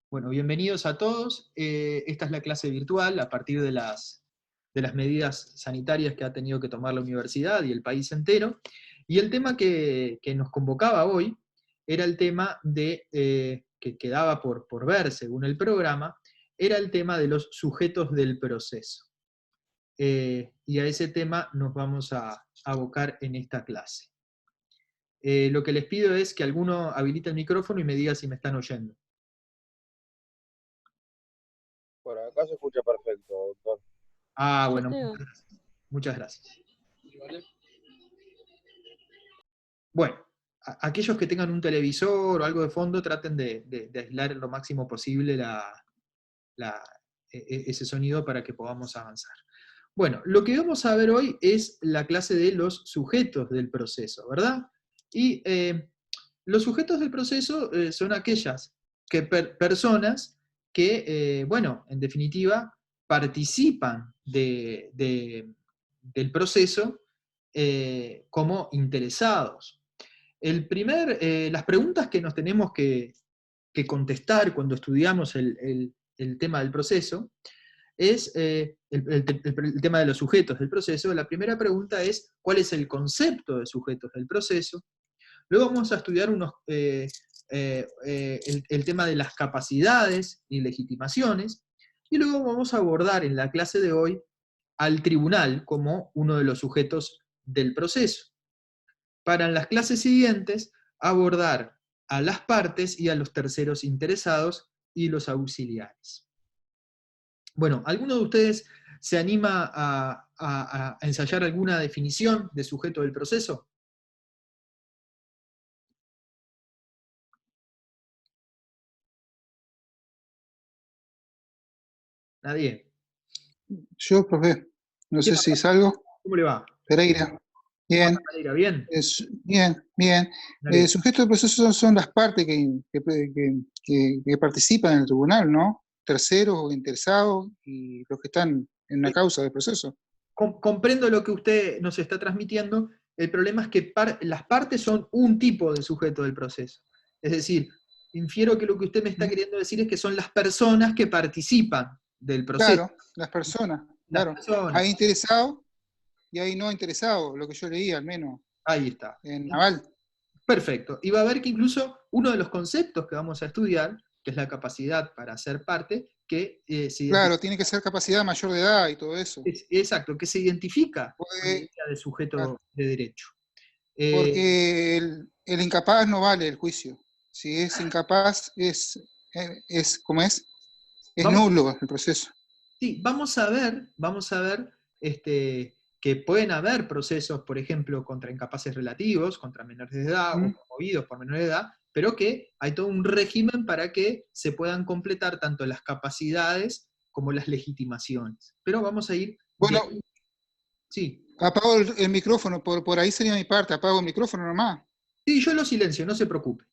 Bueno, bienvenidos a todos. Esta es la clase virtual a partir de las medidas sanitarias que ha tenido que tomar la universidad y el país entero. Y el tema que nos convocaba hoy era el tema que quedaba por ver según el programa, era el tema de los sujetos del proceso. Y a ese tema nos vamos a abocar en esta clase. Lo que les pido es que alguno habilite el micrófono y me diga si me están oyendo. Por acá se escucha perfecto, doctor. Ah, Yo bueno, te muchas oigo. gracias. Muchas gracias. Bueno, aquellos que tengan un televisor o algo de fondo, traten de aislar lo máximo posible ese sonido para que podamos avanzar. Bueno, lo que vamos a ver hoy es la clase de los sujetos del proceso, ¿verdad? Y los sujetos del proceso son aquellas personas que, bueno, en definitiva, participan del proceso como interesados. Las preguntas que nos tenemos que contestar cuando estudiamos el tema del proceso es el tema de los sujetos del proceso. La primera pregunta es, ¿cuál es el concepto de sujetos del proceso? Luego vamos a estudiar el tema de las capacidades y legitimaciones, y luego vamos a abordar en la clase de hoy al tribunal como uno de los sujetos del proceso. Para en las clases siguientes abordar a las partes y a los terceros interesados y los auxiliares. Bueno, ¿alguno de ustedes se anima a ensayar alguna definición de sujeto del proceso? ¿Nadie? Yo, profe, no ¿Quién sé si habla? salgo. ¿Cómo le va? Pereira. ¿Cómo Bien, anda, Pereira? ¿Bien? bien, bien. Dale. Sujetos del proceso son las partes que participan en el tribunal, ¿no? Terceros o interesados y los que están en la causa del proceso. Comprendo lo que usted nos está transmitiendo. El problema es que las partes son un tipo de sujeto del proceso. Es decir, infiero que lo que usted me está queriendo decir es que son las personas que participan del proceso. Claro, las personas, Las claro. personas. Hay interesados y hay no interesados, lo que yo leí al menos Ahí está. en Naval. Perfecto. Y va a ver que incluso uno de los conceptos que vamos a estudiar, que es la capacidad para ser parte, que se identifica. Claro, tiene que ser capacidad mayor de edad y todo eso. Exacto, que se identifica con la Porque, idea de sujeto claro, de derecho. porque el incapaz no vale el juicio. Si es incapaz, ¿cómo es? Es Vamos, nulo el proceso. sí, vamos a ver que pueden haber procesos, por ejemplo, contra incapaces relativos, contra menores de edad o ¿Mm? promovidos por menores de edad, pero que hay todo un régimen para que se puedan completar tanto las capacidades como las legitimaciones. Pero vamos a ir de... Bueno, Sí, apago el micrófono, por ahí sería mi parte, apago el micrófono nomás. sí, yo lo silencio, no se preocupe.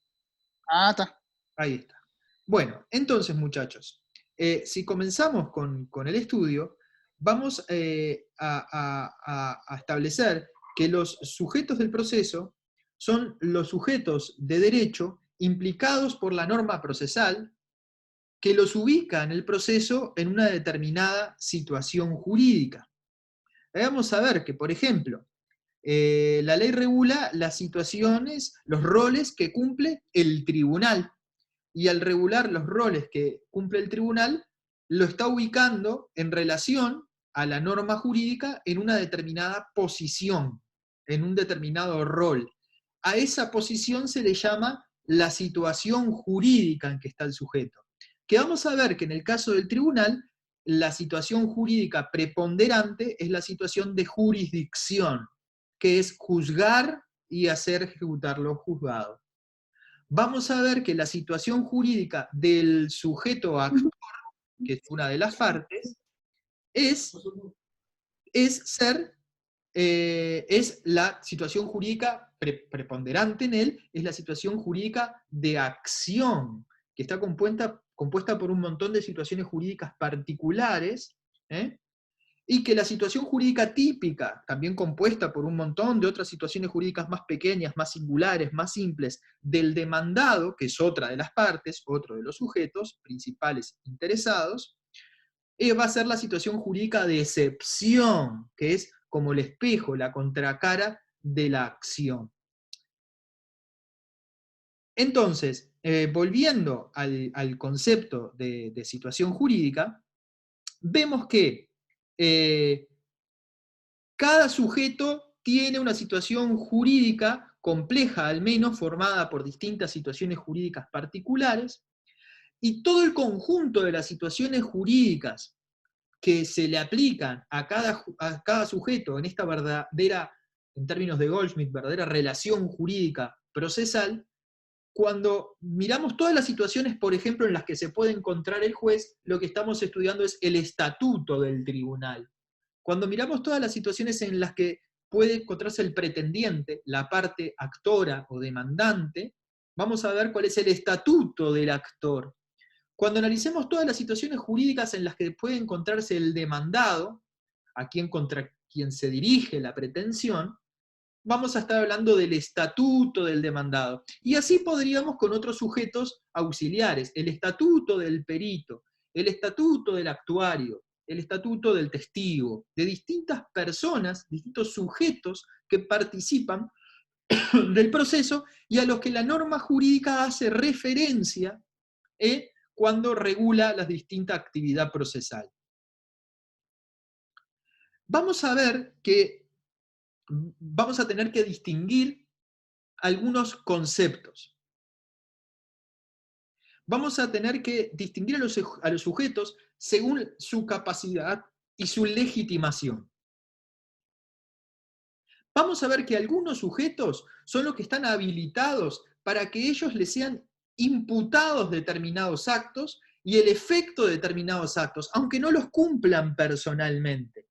Ah, está. Ahí está. Bueno, entonces muchachos, si comenzamos con el estudio, vamos a establecer que los sujetos del proceso son los sujetos de derecho implicados por la norma procesal que los ubica en el proceso en una determinada situación jurídica. Vamos a ver que, por ejemplo, la ley regula las situaciones, los roles que cumple el tribunal, y al regular los roles que cumple el tribunal, lo está ubicando en relación a la norma jurídica en una determinada posición, en un determinado rol. A esa posición se le llama la situación jurídica en que está el sujeto. Que vamos a ver que en el caso del tribunal, la situación jurídica preponderante es la situación de jurisdicción, que es juzgar y hacer ejecutar lo juzgado. Vamos a ver que la situación jurídica del sujeto actor, que es una de las partes, es la situación jurídica preponderante en él, es la situación jurídica de acción, que está compuesta por un montón de situaciones jurídicas particulares, ¿eh? y que la situación jurídica típica, también compuesta por un montón de otras situaciones jurídicas más pequeñas, más singulares, más simples, del demandado, que es otra de las partes, otro de los sujetos principales interesados, va a ser la situación jurídica de excepción, que es como el espejo, la contracara de la acción. Entonces, volviendo al concepto de situación jurídica, vemos que cada sujeto tiene una situación jurídica compleja, al menos formada por distintas situaciones jurídicas particulares, y todo el conjunto de las situaciones jurídicas que se le aplican a cada sujeto en esta verdadera, en términos de Goldschmidt, verdadera relación jurídica procesal, cuando miramos todas las situaciones, por ejemplo, en las que se puede encontrar el juez, lo que estamos estudiando es el estatuto del tribunal. Cuando miramos todas las situaciones en las que puede encontrarse el pretendiente, la parte actora o demandante, vamos a ver cuál es el estatuto del actor. Cuando analicemos todas las situaciones jurídicas en las que puede encontrarse el demandado, contra quien se dirige la pretensión, vamos a estar hablando del estatuto del demandado. Y así podríamos con otros sujetos auxiliares, el estatuto del perito, el estatuto del actuario, el estatuto del testigo, de distintas personas, distintos sujetos que participan del proceso y a los que la norma jurídica hace referencia cuando regula la distinta actividad procesal. Vamos a ver que vamos a tener que distinguir algunos conceptos. Vamos a tener que distinguir a los sujetos según su capacidad y su legitimación. Vamos a ver que algunos sujetos son los que están habilitados para que ellos les sean imputados determinados actos y el efecto de determinados actos, aunque no los cumplan personalmente.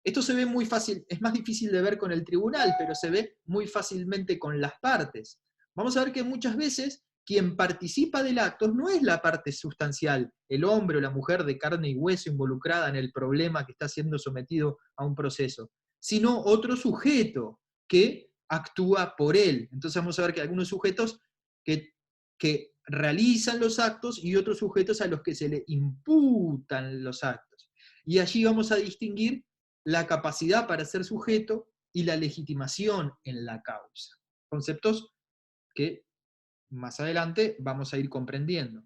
Esto se ve muy fácil, es más difícil de ver con el tribunal, pero se ve muy fácilmente con las partes. Vamos a ver que muchas veces quien participa del acto no es la parte sustancial, el hombre o la mujer de carne y hueso involucrada en el problema que está siendo sometido a un proceso, sino otro sujeto que actúa por él. Entonces vamos a ver que hay algunos sujetos que realizan los actos y otros sujetos a los que se le imputan los actos. Y allí vamos a distinguir la capacidad para ser sujeto y la legitimación en la causa. Conceptos que más adelante vamos a ir comprendiendo.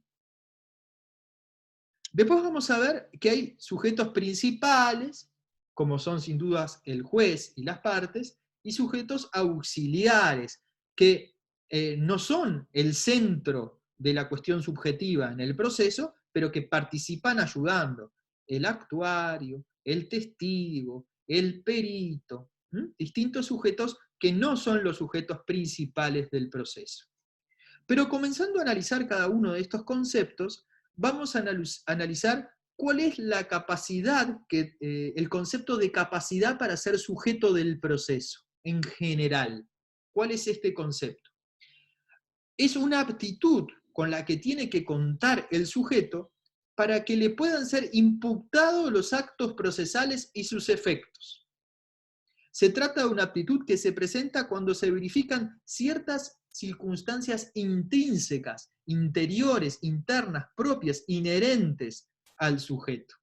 Después vamos a ver que hay sujetos principales, como son sin dudas el juez y las partes, y sujetos auxiliares, que no son el centro de la cuestión subjetiva en el proceso, pero que participan ayudando. El actuario, el testigo, el perito, distintos sujetos que no son los sujetos principales del proceso. Pero comenzando a analizar cada uno de estos conceptos, vamos a analizar cuál es la capacidad, el concepto de capacidad para ser sujeto del proceso, en general. ¿Cuál es este concepto? Es una aptitud con la que tiene que contar el sujeto para que le puedan ser imputados los actos procesales y sus efectos. Se trata de una aptitud que se presenta cuando se verifican ciertas circunstancias intrínsecas, interiores, internas, propias, inherentes al sujeto.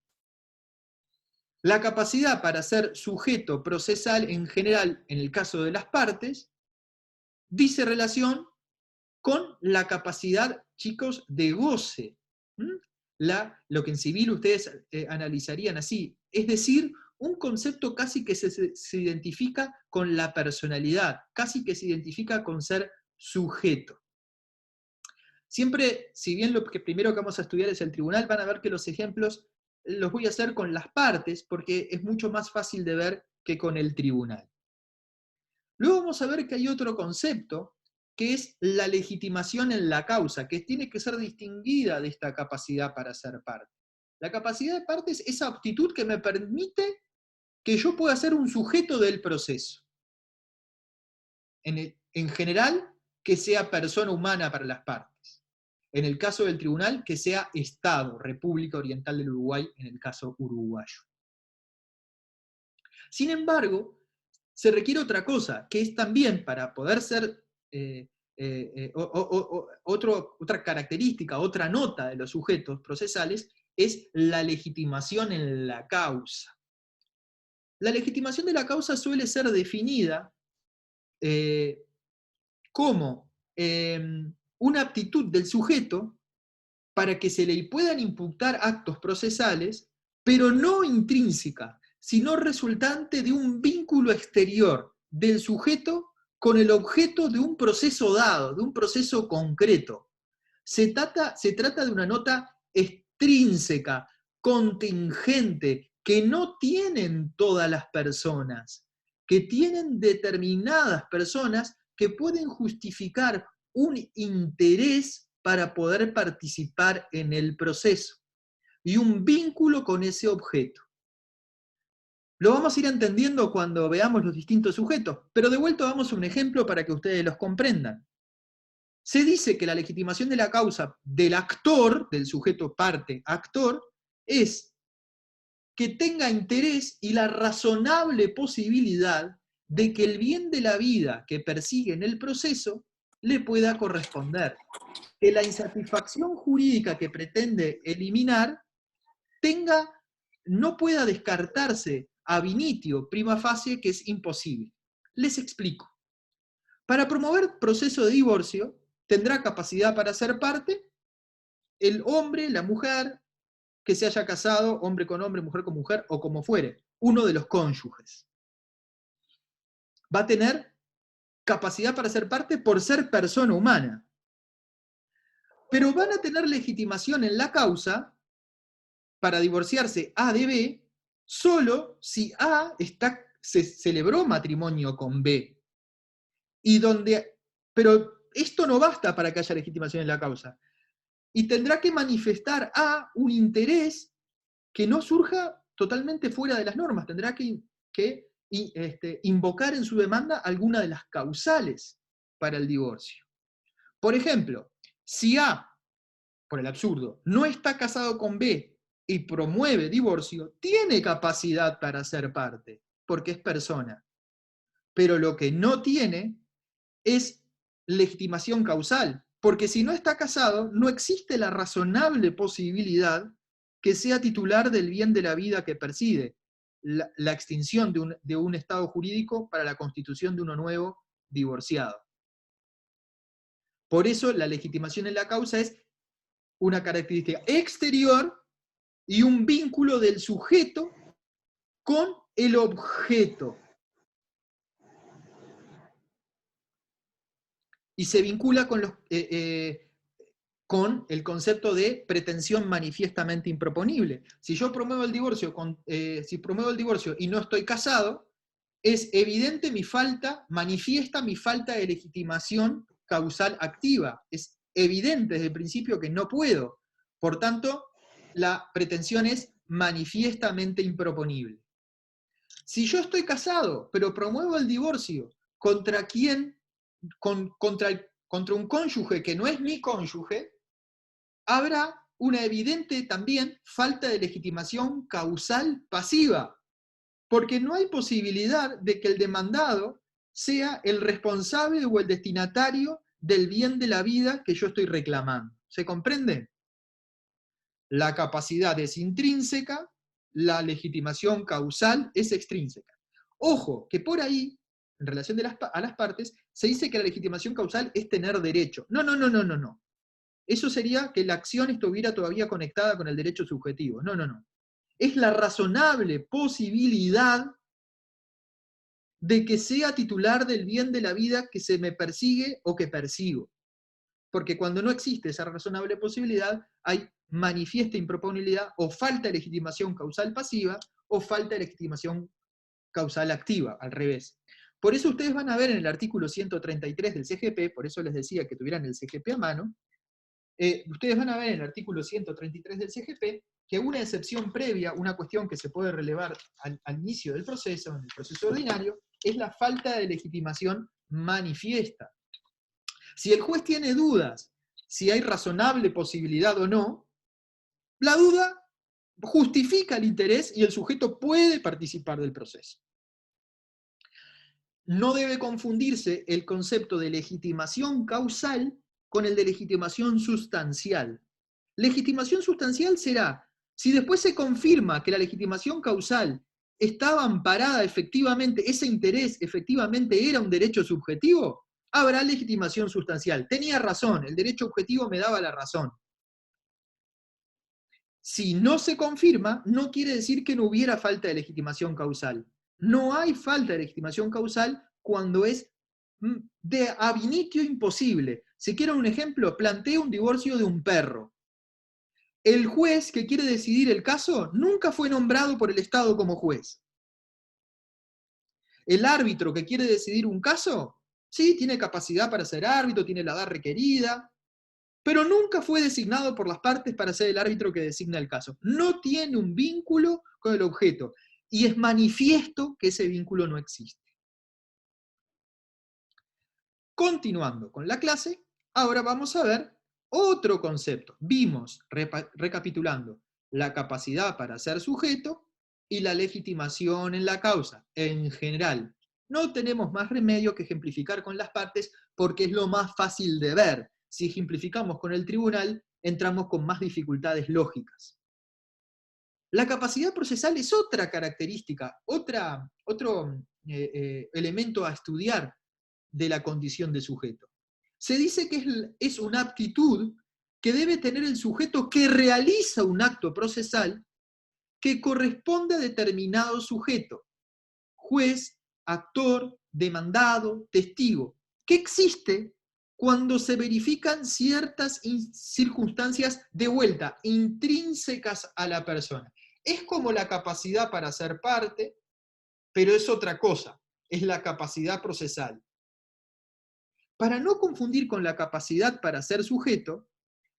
La capacidad para ser sujeto procesal en general, en el caso de las partes, dice relación con la capacidad, chicos, de goce. Lo que en civil ustedes analizarían así, es decir, un concepto casi que se identifica con la personalidad, casi que se identifica con ser sujeto. Siempre, si bien lo que primero que vamos a estudiar es el tribunal, van a ver que los ejemplos los voy a hacer con las partes, porque es mucho más fácil de ver que con el tribunal. Luego vamos a ver que hay otro concepto, que es la legitimación en la causa, que tiene que ser distinguida de esta capacidad para ser parte. La capacidad de parte es esa aptitud que me permite que yo pueda ser un sujeto del proceso. En general, que sea persona humana para las partes. En el caso del tribunal, que sea Estado, República Oriental del Uruguay, en el caso uruguayo. Sin embargo, se requiere otra cosa, que es también para poder ser otra característica, otra nota de los sujetos procesales, es la legitimación en la causa. La legitimación de la causa suele ser definida como una aptitud del sujeto para que se le puedan imputar actos procesales, pero no intrínseca, sino resultante de un vínculo exterior del sujeto con el objeto de un proceso dado, de un proceso concreto. Se trata de una nota extrínseca, contingente, que no tienen todas las personas, que tienen determinadas personas que pueden justificar un interés para poder participar en el proceso y un vínculo con ese objeto. Lo vamos a ir entendiendo cuando veamos los distintos sujetos, pero de vuelta vamos a un ejemplo para que ustedes los comprendan. Se dice que la legitimación de la causa del actor, del sujeto parte actor, es que tenga interés y la razonable posibilidad de que el bien de la vida que persigue en el proceso le pueda corresponder. Que la insatisfacción jurídica que pretende eliminar no pueda descartarse ab initio, prima facie, que es imposible. Les explico. Para promover proceso de divorcio, tendrá capacidad para ser parte el hombre, la mujer, que se haya casado, hombre con hombre, mujer con mujer, o como fuere, uno de los cónyuges. Va a tener capacidad para ser parte por ser persona humana. Pero van a tener legitimación en la causa para divorciarse A de B solo si A se celebró matrimonio con B. Pero esto no basta para que haya legitimación en la causa. Y tendrá que manifestar A un interés que no surja totalmente fuera de las normas. Tendrá que invocar en su demanda alguna de las causales para el divorcio. Por ejemplo, si A, por el absurdo, no está casado con B y promueve divorcio, tiene capacidad para ser parte, porque es persona. Pero lo que no tiene es legitimación causal, porque si no está casado, no existe la razonable posibilidad que sea titular del bien de la vida que persigue, la extinción de un estado jurídico para la constitución de uno nuevo divorciado. Por eso la legitimación en la causa es una característica exterior y un vínculo del sujeto con el objeto. Y se vincula con el concepto de pretensión manifiestamente improponible. Si yo promuevo el divorcio, y no estoy casado, es evidente manifiesta mi falta de legitimación causal activa. Es evidente desde el principio que no puedo. Por tanto, la pretensión es manifiestamente improponible. Si yo estoy casado, pero promuevo el divorcio contra un cónyuge que no es mi cónyuge, habrá una evidente también falta de legitimación causal pasiva, porque no hay posibilidad de que el demandado sea el responsable o el destinatario del bien de la vida que yo estoy reclamando. ¿Se comprende? La capacidad es intrínseca, la legitimación causal es extrínseca. Ojo, que por ahí, en relación a las partes, se dice que la legitimación causal es tener derecho. No. Eso sería que la acción estuviera todavía conectada con el derecho subjetivo. No. Es la razonable posibilidad de que sea titular del bien de la vida que se me persigue o que persigo. Porque cuando no existe esa razonable posibilidad, hay manifiesta improponibilidad o falta de legitimación causal pasiva o falta de legitimación causal activa, al revés. Por eso ustedes van a ver en el artículo 133 del CGP, por eso les decía que tuvieran el CGP a mano, ustedes van a ver en el artículo 133 del CGP que una excepción previa, una cuestión que se puede relevar al inicio del proceso, en el proceso ordinario, es la falta de legitimación manifiesta. Si el juez tiene dudas si hay razonable posibilidad o no, la duda justifica el interés y el sujeto puede participar del proceso. no debe confundirse el concepto de legitimación causal con el de legitimación sustancial. Legitimación sustancial será, si después se confirma que la legitimación causal estaba amparada efectivamente, ese interés efectivamente era un derecho subjetivo, habrá legitimación sustancial. Tenía razón, el derecho objetivo me daba la razón. Si no se confirma, no quiere decir que no hubiera falta de legitimación causal. No hay falta de legitimación causal cuando es de ab initio imposible. Si quieren un ejemplo, planteo un divorcio de un perro. El juez que quiere decidir el caso nunca fue nombrado por el Estado como juez. El árbitro que quiere decidir un caso, sí, tiene capacidad para ser árbitro, tiene la edad requerida, pero nunca fue designado por las partes para ser el árbitro que designa el caso. No tiene un vínculo con el objeto, y es manifiesto que ese vínculo no existe. Continuando con la clase, ahora vamos a ver otro concepto. Vimos, recapitulando, la capacidad para ser sujeto y la legitimación en la causa, en general. No tenemos más remedio que ejemplificar con las partes porque es lo más fácil de ver. Si ejemplificamos con el tribunal, entramos con más dificultades lógicas. La capacidad procesal es otra característica, otro elemento a estudiar de la condición de sujeto. Se dice que es una aptitud que debe tener el sujeto que realiza un acto procesal que corresponde a determinado sujeto, juez, actor, demandado, testigo, que existe cuando se verifican ciertas circunstancias de vuelta, intrínsecas a la persona. Es como la capacidad para ser parte, pero es otra cosa, es la capacidad procesal. Para no confundir con la capacidad para ser sujeto,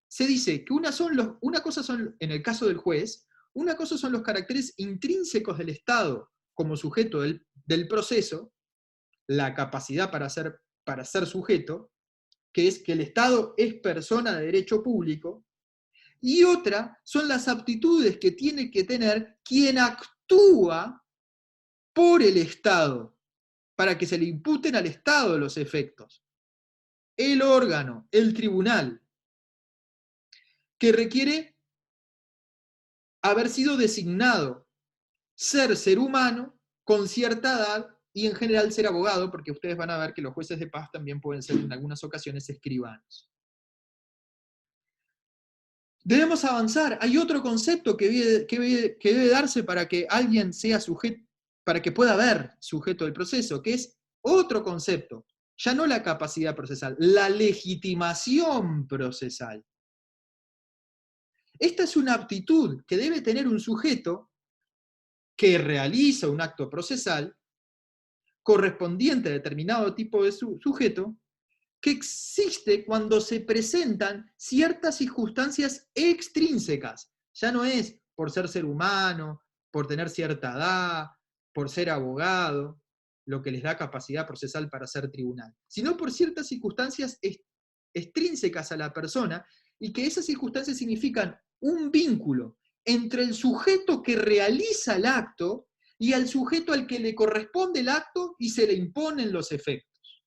se dice que una cosa son, en el caso del juez, una cosa son los caracteres intrínsecos del Estado como sujeto del proceso, la capacidad para ser sujeto, que es que el Estado es persona de derecho público, y otra son las aptitudes que tiene que tener quien actúa por el Estado, para que se le imputen al Estado los efectos. El órgano, el tribunal, que requiere haber sido designado, ser humano, con cierta edad, y en general ser abogado, porque ustedes van a ver que los jueces de paz también pueden ser en algunas ocasiones escribanos. Debemos avanzar. Hay otro concepto que debe darse para que alguien sea sujeto, para que pueda haber sujeto del proceso, que es otro concepto, ya no la capacidad procesal, la legitimación procesal. Esta es una aptitud que debe tener un sujeto que realiza un acto procesal correspondiente a determinado tipo de sujeto, que existe cuando se presentan ciertas circunstancias extrínsecas. Ya no es por ser humano, por tener cierta edad, por ser abogado, lo que les da capacidad procesal para ser tribunal, sino por ciertas circunstancias extrínsecas a la persona, y que esas circunstancias significan un vínculo entre el sujeto que realiza el acto y al sujeto al que le corresponde el acto y se le imponen los efectos.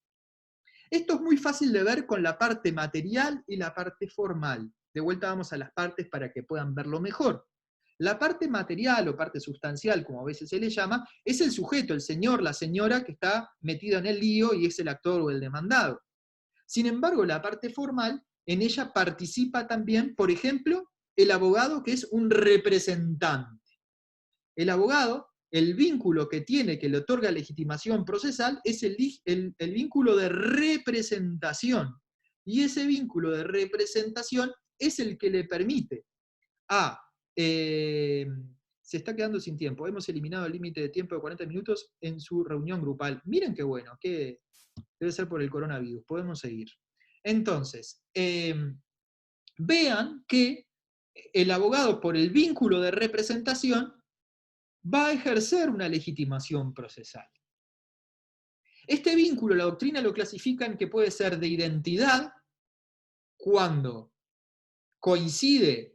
Esto es muy fácil de ver con la parte material y la parte formal. De vuelta vamos a las partes para que puedan verlo mejor. La parte material o parte sustancial, como a veces se le llama, es el sujeto, el señor, la señora que está metido en el lío y es el actor o el demandado. Sin embargo, la parte formal, en ella participa también, por ejemplo, el abogado, que es un representante. El abogado, el vínculo que tiene, que le otorga legitimación procesal, es el vínculo de representación. Y ese vínculo de representación es el que le permite se está quedando sin tiempo. Hemos eliminado el límite de tiempo de 40 minutos en su reunión grupal. Miren qué bueno, que debe ser por el coronavirus. Podemos seguir. Entonces, vean que el abogado, por el vínculo de representación, va a ejercer una legitimación procesal. Este vínculo, la doctrina lo clasifica en que puede ser de identidad, cuando coincide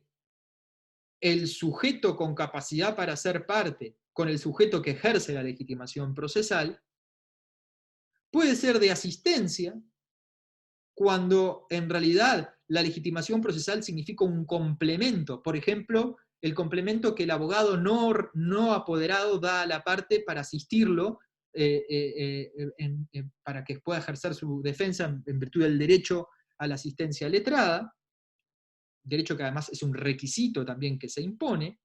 el sujeto con capacidad para ser parte con el sujeto que ejerce la legitimación procesal, Puede ser de asistencia, cuando en realidad la legitimación procesal significa un complemento. Por ejemplo, el complemento que el abogado no apoderado da a la parte para asistirlo, para que pueda ejercer su defensa en virtud del derecho a la asistencia letrada, derecho que además es un requisito también que se impone.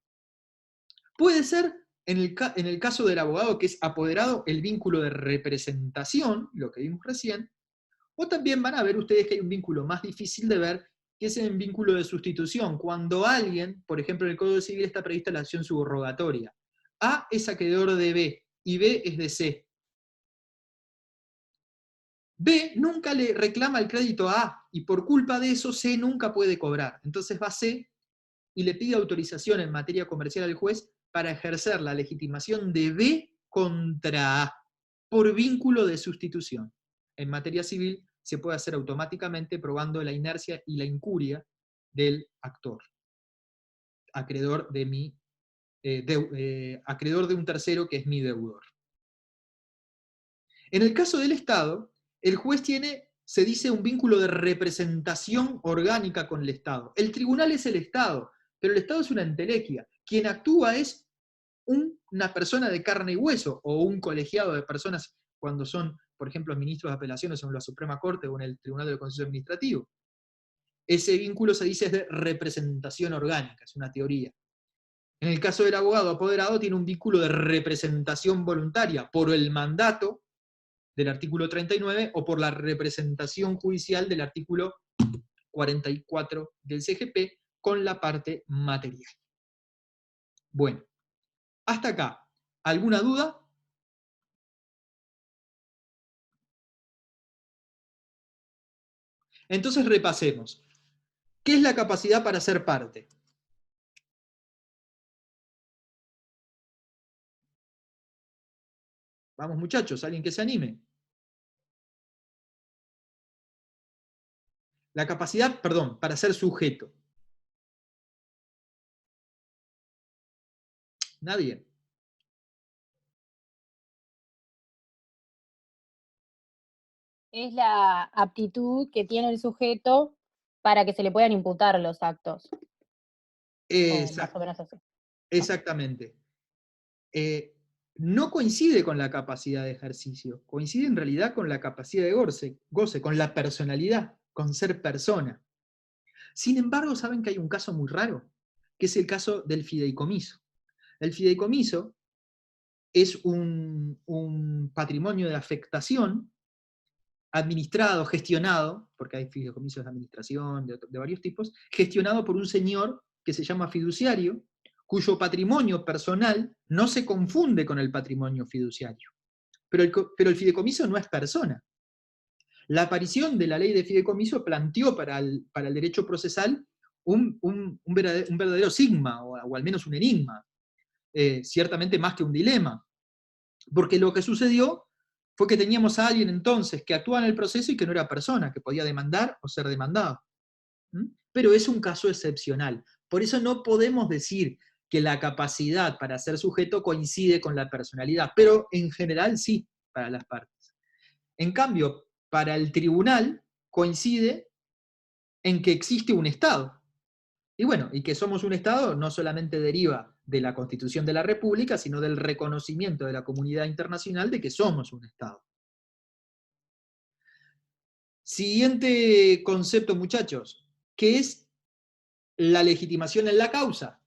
Puede ser, en el caso del abogado que es apoderado, el vínculo de representación, lo que vimos recién, o también van a ver ustedes que hay un vínculo más difícil de ver, que es el vínculo de sustitución. Cuando alguien, por ejemplo en el Código Civil está prevista la acción subrogatoria. A es acreedor de B y B es de C. B nunca le reclama el crédito a A y por culpa de eso C nunca puede cobrar. Entonces va C y le pide autorización en materia comercial al juez para ejercer la legitimación de B contra A por vínculo de sustitución. En materia civil se puede hacer automáticamente probando la inercia y la incuria del actor, acreedor de, acreedor de un tercero que es mi deudor. En el caso del Estado, el juez tiene, se dice, un vínculo de representación orgánica con el Estado. El tribunal es el Estado, pero el Estado es una entelequia. Quien actúa es una persona de carne y hueso, o un colegiado de personas cuando son, por ejemplo, ministros de apelaciones en la Suprema Corte o en el Tribunal del Consejo Administrativo. Ese vínculo se dice es de representación orgánica, es una teoría. En el caso del abogado apoderado tiene un vínculo de representación voluntaria por el mandato del artículo 39 o por la representación judicial del artículo 44 del CGP con la parte material. Bueno, hasta acá. ¿Alguna duda? Entonces repasemos. ¿Qué es la capacidad para ser parte? Vamos muchachos, alguien que se anime. La capacidad, perdón, para ser sujeto. Nadie. Es la aptitud que tiene el sujeto para que se le puedan imputar los actos. Más o menos así. Exactamente. No coincide con la capacidad de ejercicio, coincide en realidad con la capacidad de goce, con la personalidad, con ser persona. Sin embargo, saben que hay un caso muy raro, que es el caso del fideicomiso. El fideicomiso es un patrimonio de afectación administrado, gestionado, porque hay fideicomisos de administración de varios tipos, gestionado por un señor que se llama fiduciario, cuyo patrimonio personal no se confunde con el patrimonio fiduciario. Pero el fideicomiso no es persona. La aparición de la ley de fideicomiso planteó para el derecho procesal un verdadero sigma, o al menos un enigma, ciertamente más que un dilema. Porque lo que sucedió fue que teníamos a alguien entonces que actuaba en el proceso y que no era persona, que podía demandar o ser demandado. Pero es un caso excepcional. Por eso no podemos decir que la capacidad para ser sujeto coincide con la personalidad, pero en general sí, para las partes. En cambio, para el tribunal coincide en que existe un Estado. Y bueno, y que somos un Estado no solamente deriva de la Constitución de la República, sino del reconocimiento de la comunidad internacional de que somos un Estado. Siguiente concepto, muchachos, ¿qué es la legitimación en la causa?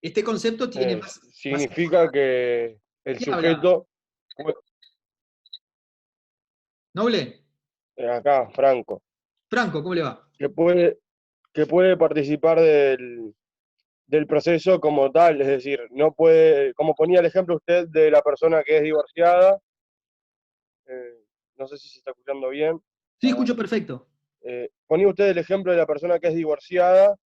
Este concepto tiene significa que el sujeto... ¿Noble? Acá, Franco. Franco, ¿cómo le va? Que puede participar del proceso como tal, es decir, no puede, como ponía el ejemplo usted de la persona que es divorciada, no sé si se está escuchando bien. Sí, escucho perfecto. Ponía usted el ejemplo de la persona que es divorciada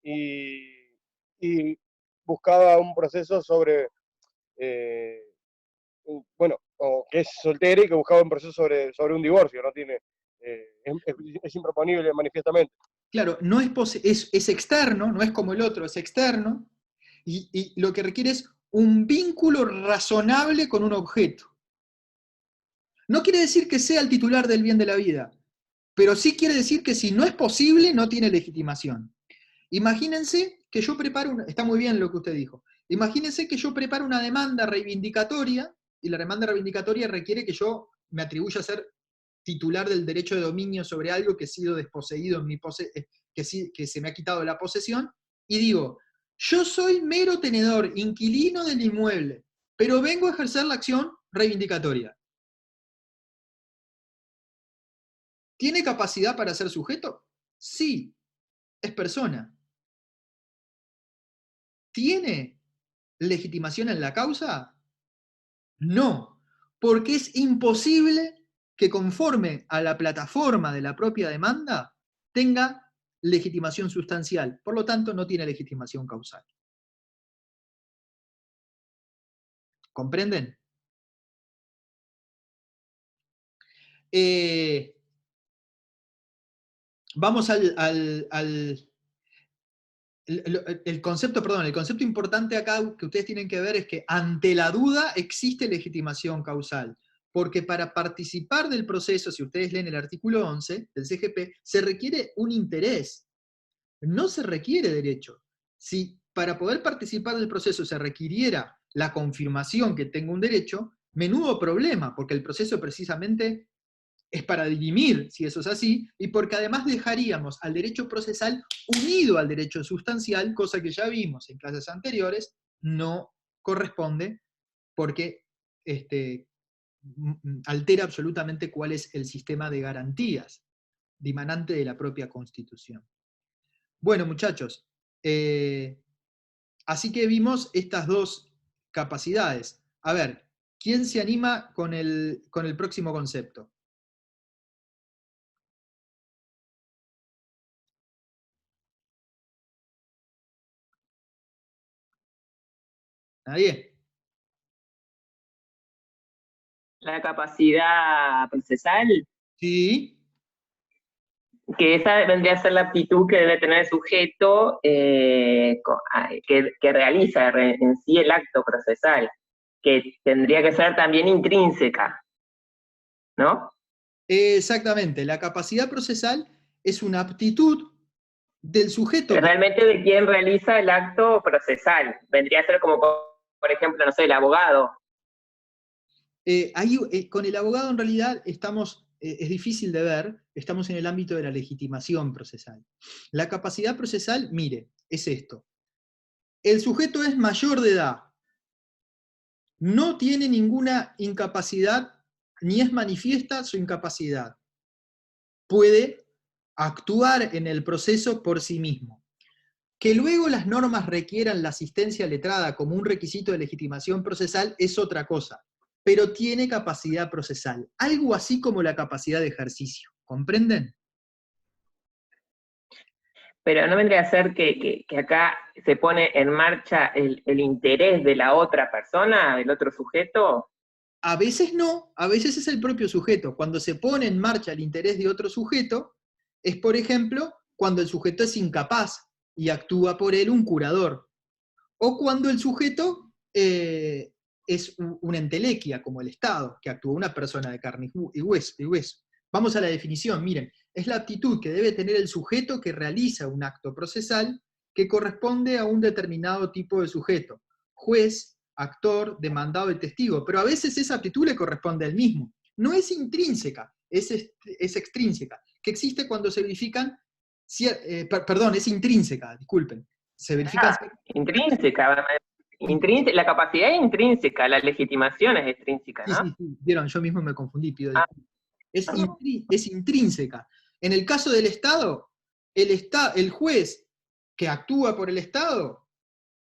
y buscaba un proceso sobre, bueno, o que es soltera y que buscaba un proceso sobre un divorcio, no tiene, es improponible manifiestamente. Claro, no es externo, no es como el otro, es externo, y lo que requiere es un vínculo razonable con un objeto. No quiere decir que sea el titular del bien de la vida, pero sí quiere decir que si no es posible, no tiene legitimación. Imagínense que yo preparo, está muy bien lo que usted dijo, imagínense que yo preparo una demanda reivindicatoria, y la demanda reivindicatoria requiere que yo me atribuya a ser titular del derecho de dominio sobre algo que he sido desposeído, que se me ha quitado la posesión, y digo, yo soy mero tenedor, inquilino del inmueble, pero vengo a ejercer la acción reivindicatoria. ¿Tiene capacidad para ser sujeto? Sí, es persona. ¿Tiene legitimación en la causa? No, porque es imposible que conforme a la plataforma de la propia demanda tenga legitimación sustancial, por lo tanto no tiene legitimación causal. ¿Comprenden? Vamos el concepto importante acá que ustedes tienen que ver es que ante la duda existe legitimación causal, porque para participar del proceso, si ustedes leen el artículo 11 del CGP, se requiere un interés, no se requiere derecho. Si para poder participar del proceso se requiriera la confirmación que tengo un derecho, menudo problema, porque el proceso precisamente es para dirimir si eso es así, y porque además dejaríamos al derecho procesal unido al derecho sustancial, cosa que ya vimos en clases anteriores, no corresponde porque altera absolutamente cuál es el sistema de garantías dimanante de la propia Constitución. Bueno, muchachos, así que vimos estas dos capacidades. A ver, ¿quién se anima con el próximo concepto? ¿Nadie? La capacidad procesal, Sí. que esa vendría a ser la aptitud que debe tener el sujeto que realiza en sí el acto procesal, que tendría que ser también intrínseca, ¿no? Exactamente, la capacidad procesal es una aptitud del sujeto. Realmente de quien realiza el acto procesal, vendría a ser como, por ejemplo, no sé, el abogado. Con el abogado en realidad es difícil de ver, estamos en el ámbito de la legitimación procesal. La capacidad procesal, mire, es esto. El sujeto es mayor de edad, no tiene ninguna incapacidad, ni es manifiesta su incapacidad. Puede actuar en el proceso por sí mismo. Que luego las normas requieran la asistencia letrada como un requisito de legitimación procesal es otra cosa, pero tiene capacidad procesal, algo así como la capacidad de ejercicio, ¿comprenden? Pero no vendría a ser que acá se pone en marcha el interés de la otra persona, del otro sujeto. A veces no, a veces es el propio sujeto. Cuando se pone en marcha el interés de otro sujeto, es por ejemplo cuando el sujeto es incapaz y actúa por él un curador, o cuando el sujeto es una entelequia, como el Estado, que actúa una persona de carne y hueso. Vamos a la definición, miren, es la aptitud que debe tener el sujeto que realiza un acto procesal que corresponde a un determinado tipo de sujeto, juez, actor, demandado y testigo, pero a veces esa aptitud le corresponde al mismo. No es intrínseca, es extrínseca, que existe cuando se verifican, es intrínseca, disculpen, se verifican... Intrínseca, la capacidad es intrínseca, la legitimación es extrínseca, ¿no? Sí, vieron, yo mismo me confundí, pido disculpas. Es intrínseca. En el caso del Estado, el juez que actúa por el Estado,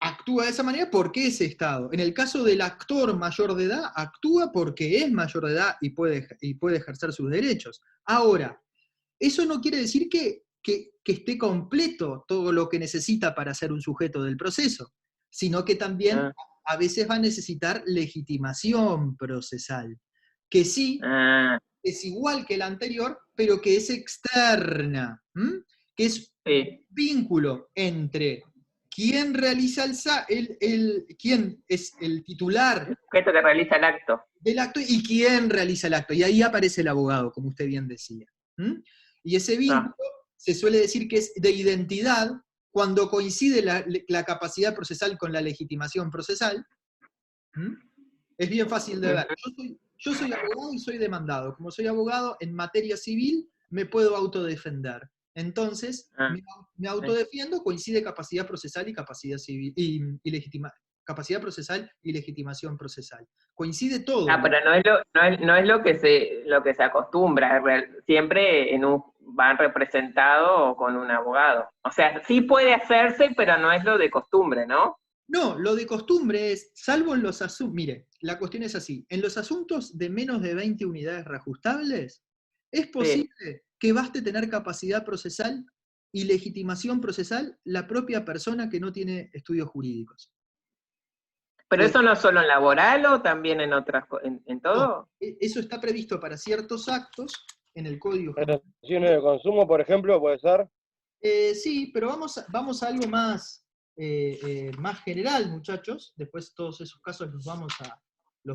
actúa de esa manera porque es Estado. En el caso del actor mayor de edad, actúa porque es mayor de edad y puede ejercer sus derechos. Ahora, eso no quiere decir que esté completo todo lo que necesita para ser un sujeto del proceso, sino que también a veces va a necesitar legitimación procesal, que sí es igual que la anterior, pero que es externa, que es un vínculo entre ¿quién realiza quién es el titular El sujeto que realiza el acto. del acto y quién realiza el acto? Y ahí aparece el abogado, como usted bien decía. Y ese vínculo se suele decir que es de identidad cuando coincide la capacidad procesal con la legitimación procesal. Es bien fácil de ver. Yo soy abogado y soy demandado. Como soy abogado, en materia civil me puedo autodefender. Entonces, me autodefiendo, coincide capacidad procesal y capacidad civil capacidad procesal y legitimación procesal. Coincide todo. Pero no es lo que se acostumbra. Siempre van representados con un abogado. O sea, sí puede hacerse, pero no es lo de costumbre, ¿no? No, lo de costumbre es, salvo en los asuntos, mire, la cuestión es así, en los asuntos de menos de 20 unidades reajustables, es posible que baste tener capacidad procesal y legitimación procesal la propia persona que no tiene estudios jurídicos. ¿Pero eso no es solo en laboral o también en otras en todo? No, eso está previsto para ciertos actos en el Código. ¿Relaciones de consumo, por ejemplo, puede ser? Sí, pero vamos a algo más general, muchachos. Después todos esos casos los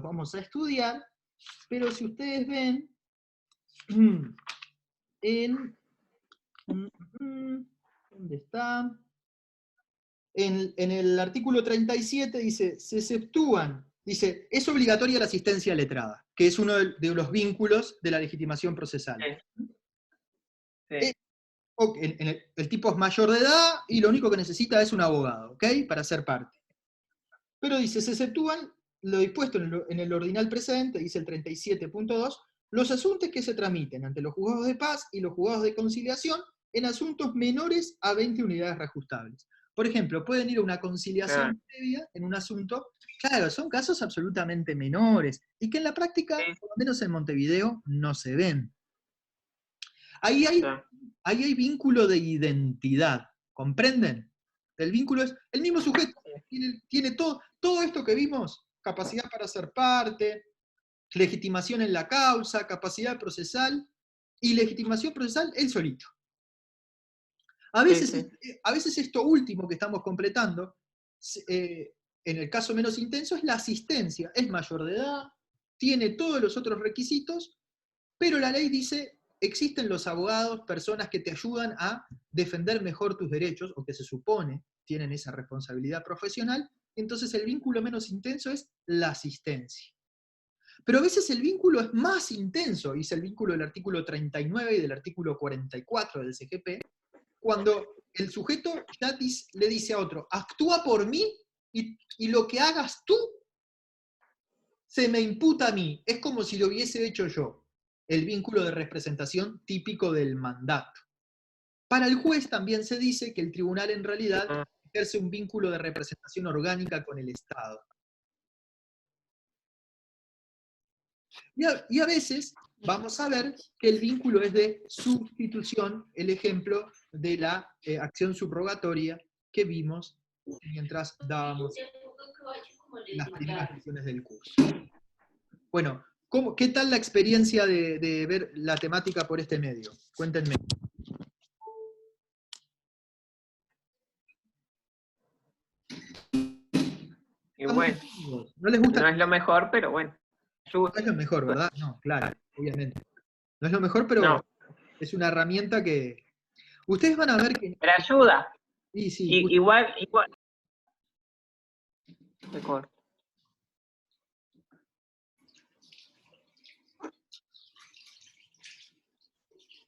vamos a estudiar. Pero si ustedes ven, ¿dónde está? En el artículo 37 dice, se exceptúan, dice, es obligatoria la asistencia letrada, que es uno de los vínculos de la legitimación procesal. Sí. El tipo es mayor de edad y lo único que necesita es un abogado, ¿ok? Para ser parte. Pero dice, se exceptúan lo dispuesto en el ordinal precedente, dice el 37.2, los asuntos que se tramiten ante los juzgados de paz y los juzgados de conciliación en asuntos menores a 20 unidades reajustables. Por ejemplo, pueden ir a una conciliación previa en un asunto, claro, son casos absolutamente menores, y que en la práctica, por lo menos en Montevideo, no se ven. Ahí hay vínculo de identidad, ¿comprenden? El vínculo es el mismo sujeto, tiene todo esto que vimos, capacidad para ser parte, legitimación en la causa, capacidad procesal, y legitimación procesal él solito. A veces esto último que estamos completando, en el caso menos intenso, es la asistencia, es mayor de edad, tiene todos los otros requisitos, pero la ley dice, existen los abogados, personas que te ayudan a defender mejor tus derechos, o que se supone tienen esa responsabilidad profesional, entonces el vínculo menos intenso es la asistencia. Pero a veces el vínculo es más intenso, y es el vínculo del artículo 39 y del artículo 44 del CGP, cuando el sujeto ya le dice a otro, actúa por mí y lo que hagas tú se me imputa a mí. Es como si lo hubiese hecho yo. El vínculo de representación típico del mandato. Para el juez también se dice que el tribunal en realidad ejerce un vínculo de representación orgánica con el Estado. Y a veces vamos a ver que el vínculo es de sustitución, el ejemplo de la acción subrogatoria que vimos mientras dábamos las primeras lecciones del curso. Bueno, ¿qué tal la experiencia de ver la temática por este medio? Cuéntenme. Y bueno, ¿No les gusta? No es lo mejor, pero bueno. No es lo mejor, ¿verdad? No, claro, obviamente. No es lo mejor, pero es una herramienta que... Ustedes van a ver que... Pero ayuda. Sí. Igual. Mejor.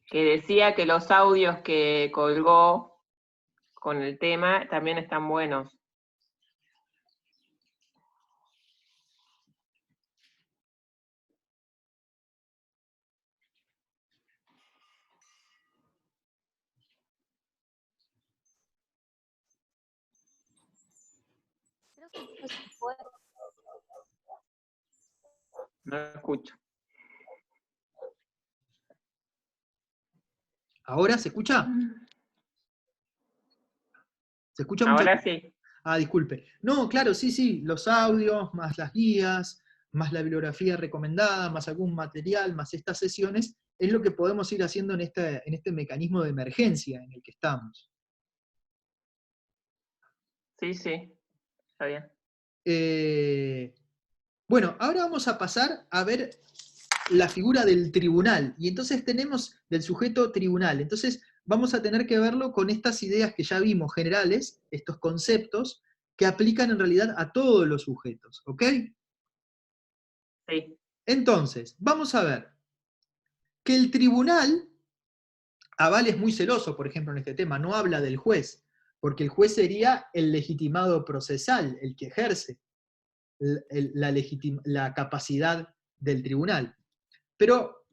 Que decía que los audios que colgó con el tema también están buenos. No lo escucho. ¿Ahora se escucha? ¿Se escucha mucho? Ahora sí. Ah, disculpe. No, claro, sí, los audios, más las guías, más la bibliografía recomendada, más algún material, más estas sesiones, es lo que podemos ir haciendo en este mecanismo de emergencia en el que estamos. Sí, sí, está bien. Bueno, ahora vamos a pasar a ver la figura del tribunal, y entonces tenemos del sujeto tribunal. Entonces vamos a tener que verlo con estas ideas que ya vimos generales, estos conceptos, que aplican en realidad a todos los sujetos, ¿ok? Sí. Entonces, vamos a ver que el tribunal, Aval es muy celoso, por ejemplo, en este tema, no habla del juez, porque el juez sería el legitimado procesal, el que ejerce la capacidad del tribunal. Pero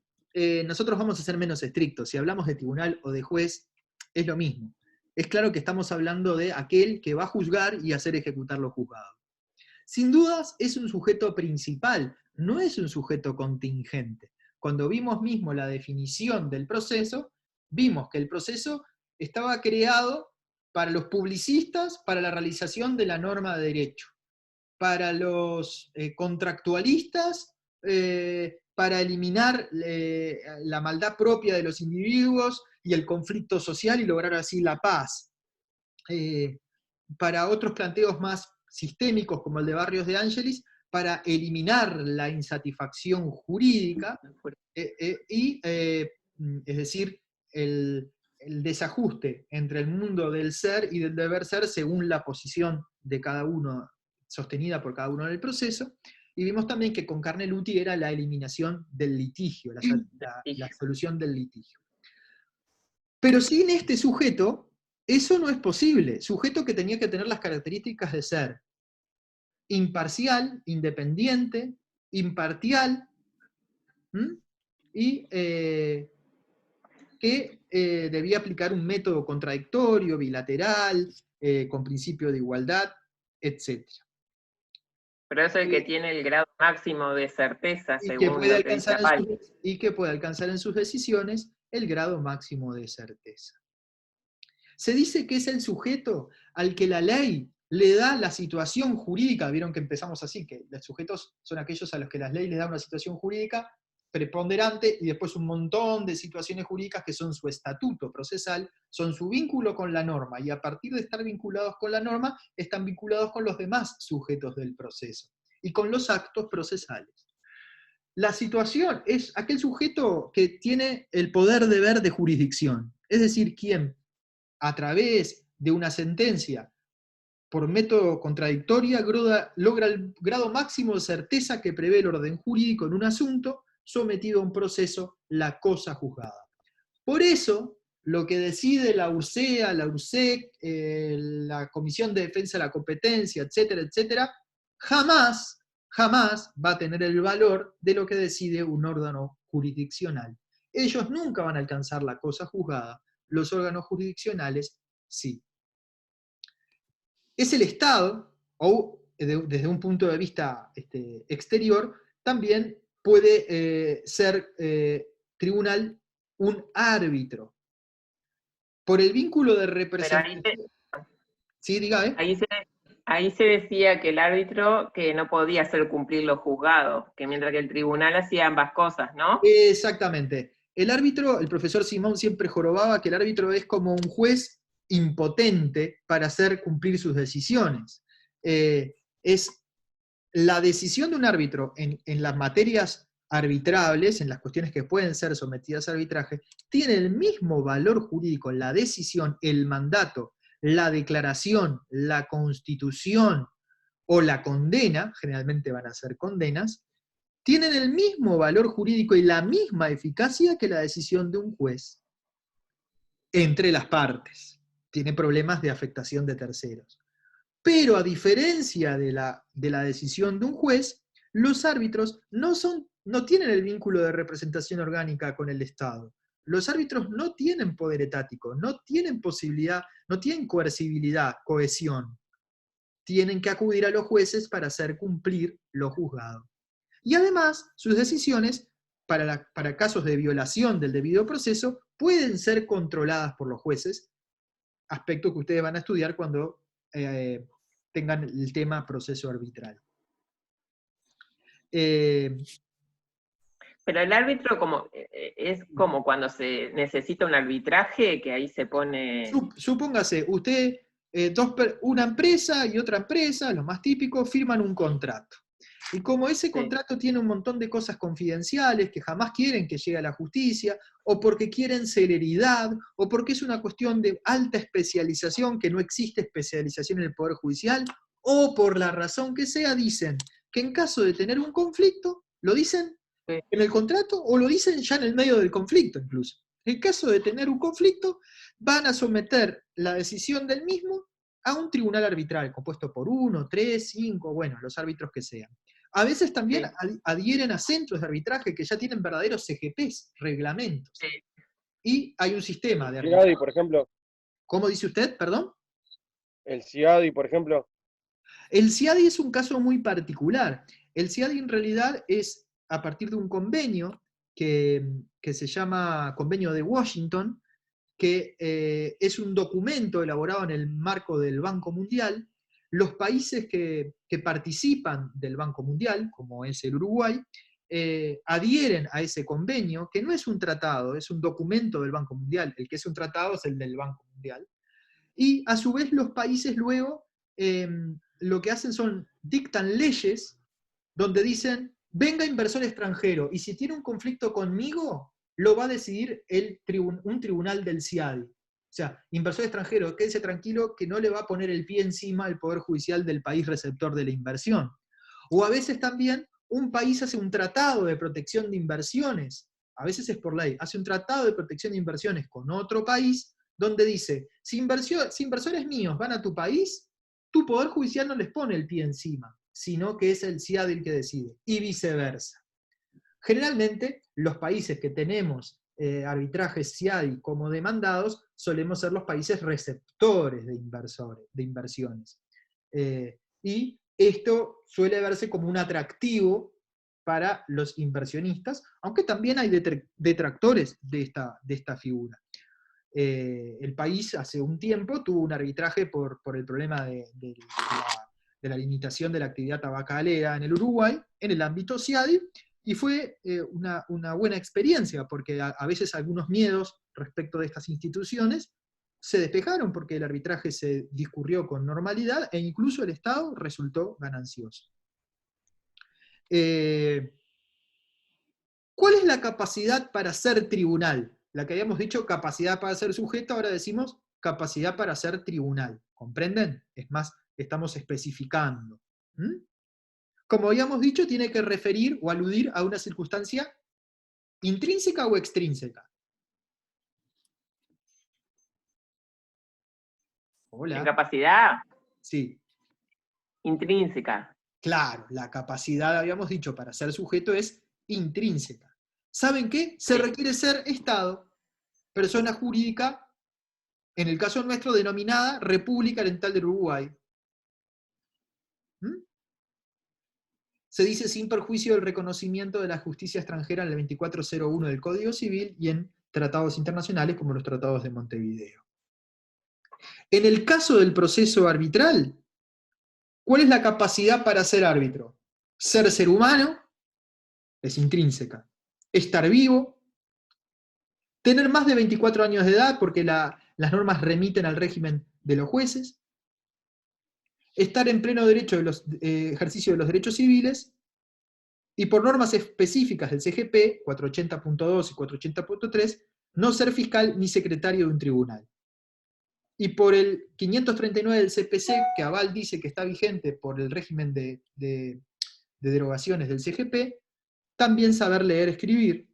nosotros vamos a ser menos estrictos. Si hablamos de tribunal o de juez, es lo mismo. Es claro que estamos hablando de aquel que va a juzgar y hacer ejecutar lo juzgado. Sin dudas, es un sujeto principal, no es un sujeto contingente. Cuando vimos mismo la definición del proceso, vimos que el proceso estaba creado para los publicistas, para la realización de la norma de derecho, para los contractualistas, para eliminar la maldad propia de los individuos y el conflicto social y lograr así la paz. Para otros planteos más sistémicos, como el de Barrios de Ángelis, para eliminar la insatisfacción jurídica, es decir, el desajuste entre el mundo del ser y del deber ser según la posición de cada uno, sostenida por cada uno en el proceso, y vimos también que con Carneluti era la eliminación del litigio, la solución del litigio. Pero sin este sujeto, eso no es posible. Sujeto que tenía que tener las características de ser imparcial, independiente, imparcial, y que debía aplicar un método contradictorio, bilateral, con principio de igualdad, etc. Pero eso es el que tiene el grado máximo de certeza, según lo que dice Aval. Y que puede alcanzar en sus decisiones el grado máximo de certeza. Se dice que es el sujeto al que la ley le da la situación jurídica. Vieron que empezamos así, que los sujetos son aquellos a los que la ley les da una situación jurídica preponderante y después un montón de situaciones jurídicas que son su estatuto procesal, son su vínculo con la norma, y a partir de estar vinculados con la norma, están vinculados con los demás sujetos del proceso y con los actos procesales. La situación es aquel sujeto que tiene el poder deber de jurisdicción, es decir, quien a través de una sentencia por método contradictoria logra el grado máximo de certeza que prevé el orden jurídico en un asunto sometido a un proceso, la cosa juzgada. Por eso, lo que decide la URSEA, la URSEC, la Comisión de Defensa de la Competencia, etcétera, etcétera, jamás va a tener el valor de lo que decide un órgano jurisdiccional. Ellos nunca van a alcanzar la cosa juzgada, los órganos jurisdiccionales sí. Es el Estado, o desde un punto de vista exterior, también puede ser tribunal un árbitro. Por el vínculo de representación. Sí, diga, Ahí se decía que el árbitro que no podía hacer cumplir los juzgados, que mientras que el tribunal hacía ambas cosas, ¿no? Exactamente. El árbitro, el profesor Simón siempre jorobaba que el árbitro es como un juez impotente para hacer cumplir sus decisiones. Es la decisión de un árbitro en las materias arbitrables, en las cuestiones que pueden ser sometidas a arbitraje, tiene el mismo valor jurídico, la decisión, el mandato, la declaración, la constitución o la condena, generalmente van a ser condenas, tienen el mismo valor jurídico y la misma eficacia que la decisión de un juez entre las partes. Tiene problemas de afectación de terceros. Pero a diferencia de la decisión de un juez, los árbitros no tienen el vínculo de representación orgánica con el Estado. Los árbitros no tienen poder etático, no tienen posibilidad, no tienen coercibilidad, cohesión. Tienen que acudir a los jueces para hacer cumplir lo juzgado. Y además, sus decisiones, para casos de violación del debido proceso, pueden ser controladas por los jueces, aspecto que ustedes van a estudiar cuando tengan el tema proceso arbitral. Pero el árbitro es como cuando se necesita un arbitraje, que ahí se pone... Supóngase, usted una empresa y otra empresa, lo más típico, firman un contrato. Y como ese contrato tiene un montón de cosas confidenciales que jamás quieren que llegue a la justicia, o porque quieren celeridad, o porque es una cuestión de alta especialización, que no existe especialización en el Poder Judicial, o por la razón que sea, dicen que en caso de tener un conflicto, lo dicen en el contrato, o lo dicen ya en el medio del conflicto incluso. En caso de tener un conflicto, van a someter la decisión del mismo a un tribunal arbitral, compuesto por 1, 3, 5, bueno, los árbitros que sean. A veces también adhieren a centros de arbitraje que ya tienen verdaderos CGPs, reglamentos. Y hay un sistema de arbitraje. El CIADI, por ejemplo. ¿Cómo dice usted, perdón? El CIADI, por ejemplo. El CIADI es un caso muy particular. El CIADI en realidad es a partir de un convenio que se llama Convenio de Washington, que es un documento elaborado en el marco del Banco Mundial. Los países que participan del Banco Mundial, como es el Uruguay, adhieren a ese convenio, que no es un tratado, es un documento del Banco Mundial. El que es un tratado es el del Banco Mundial. Y a su vez los países luego lo que hacen son, dictan leyes donde dicen, venga inversor extranjero, y si tiene un conflicto conmigo, lo va a decidir un tribunal del CIADI. O sea, inversor extranjero, quédese tranquilo que no le va a poner el pie encima al Poder Judicial del país receptor de la inversión. O a veces también un país hace un tratado de protección de inversiones, a veces es por ley, hace un tratado de protección de inversiones con otro país, donde dice, si inversores míos van a tu país, tu Poder Judicial no les pone el pie encima, sino que es el CIADI el que decide, y viceversa. Generalmente, los países que tenemos arbitrajes CIADI como demandados, solemos ser los países receptores de inversiones. Y esto suele verse como un atractivo para los inversionistas, aunque también hay detractores de esta figura. El país hace un tiempo tuvo un arbitraje por el problema de la limitación de la actividad tabacalera en el Uruguay, en el ámbito CIADI, y fue una buena experiencia, porque a veces algunos miedos respecto de estas instituciones se despejaron porque el arbitraje se discurrió con normalidad e incluso el Estado resultó ganancioso. ¿Cuál es la capacidad para ser tribunal? La que habíamos dicho, capacidad para ser sujeto, ahora decimos capacidad para ser tribunal. ¿Comprenden? Es más, estamos especificando. Como habíamos dicho, tiene que referir o aludir a una circunstancia intrínseca o extrínseca. Hola. ¿En capacidad? Sí. Intrínseca. Claro, la capacidad, habíamos dicho, para ser sujeto es intrínseca. ¿Saben qué? Se requiere ser Estado, persona jurídica, en el caso nuestro denominada República Oriental del Uruguay. Se dice sin perjuicio del reconocimiento de la justicia extranjera en el 2401 del Código Civil y en tratados internacionales como los tratados de Montevideo. En el caso del proceso arbitral, ¿cuál es la capacidad para ser árbitro? Ser humano, es intrínseca. Estar vivo, tener más de 24 años de edad, porque las normas remiten al régimen de los jueces, estar en pleno derecho de ejercicio de los derechos civiles, y por normas específicas del CGP, 480.2 y 480.3, no ser fiscal ni secretario de un tribunal. Y por el 539 del CPC, que Aval dice que está vigente por el régimen de derogaciones del CGP, también saber leer, escribir,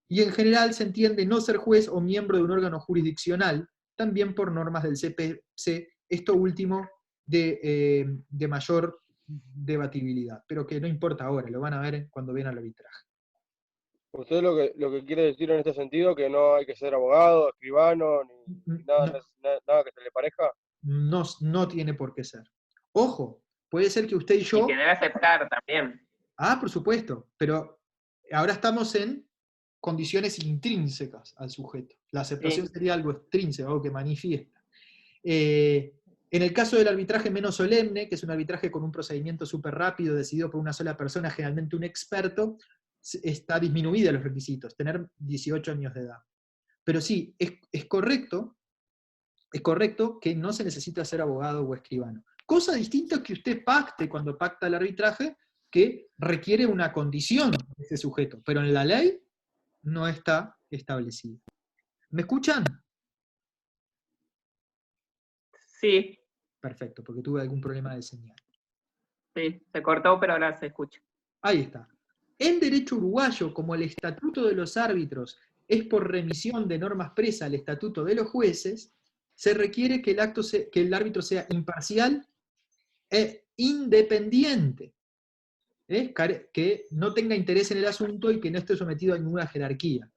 y en general se entiende no ser juez o miembro de un órgano jurisdiccional, también por normas del CPC, esto último de mayor debatibilidad, pero que no importa ahora, lo van a ver cuando vean al arbitraje. ¿Usted lo que quiere decir en este sentido, que no hay que ser abogado, escribano, ni nada, nada que se le parezca? No tiene por qué ser. Ojo, puede ser que usted y yo... Y que debe aceptar también. Ah, por supuesto, pero ahora estamos en condiciones intrínsecas al sujeto. La aceptación sería algo extrínseco, algo que manifiesta. En el caso del arbitraje menos solemne, que es un arbitraje con un procedimiento súper rápido, decidido por una sola persona, generalmente un experto, está disminuida los requisitos, tener 18 años de edad. Pero sí, es correcto es correcto que no se necesita ser abogado o escribano. Cosa distinta que usted pacte cuando pacta el arbitraje, que requiere una condición de ese sujeto, pero en la ley no está establecido. ¿Me escuchan? Sí, Perfecto, porque tuve algún problema de señal. sí, se cortó, pero ahora se escucha. Ahí está. En derecho uruguayo, como el estatuto de los árbitros es por remisión de norma expresa al estatuto de los jueces, se requiere que el árbitro sea imparcial e independiente, que no tenga interés en el asunto y que no esté sometido a ninguna jerarquía.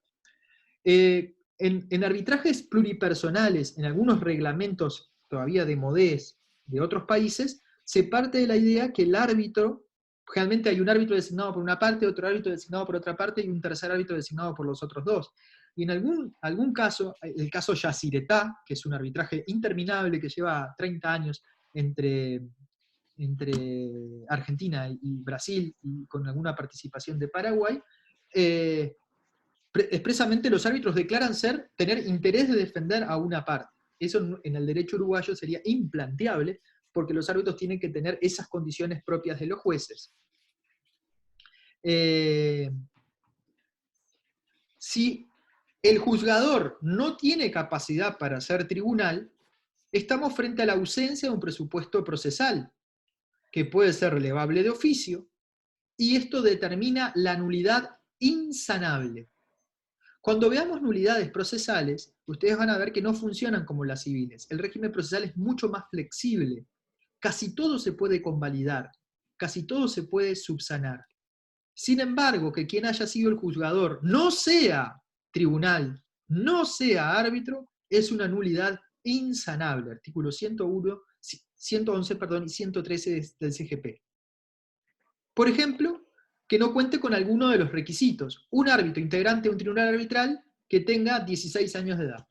En arbitrajes pluripersonales, en algunos reglamentos todavía de modés de otros países, se parte de la idea que el árbitro, realmente hay un árbitro designado por una parte, otro árbitro designado por otra parte y un tercer árbitro designado por los otros dos. Y en algún caso, el caso Yacyretá, que es un arbitraje interminable que lleva 30 años entre Argentina y Brasil, y con alguna participación de Paraguay, expresamente los árbitros declaran tener interés de defender a una parte. Eso en el derecho uruguayo sería implanteable, porque los árbitros tienen que tener esas condiciones propias de los jueces. Si el juzgador no tiene capacidad para ser tribunal, estamos frente a la ausencia de un presupuesto procesal, que puede ser relevable de oficio, y esto determina la nulidad insanable. Cuando veamos nulidades procesales, ustedes van a ver que no funcionan como las civiles. El régimen procesal es mucho más flexible. Casi todo se puede convalidar, casi todo se puede subsanar. Sin embargo, que quien haya sido el juzgador no sea tribunal, no sea árbitro, es una nulidad insanable. Artículo 111 y 113 del CGP. Por ejemplo, que no cuente con alguno de los requisitos. Un árbitro integrante de un tribunal arbitral que tenga 16 años de edad.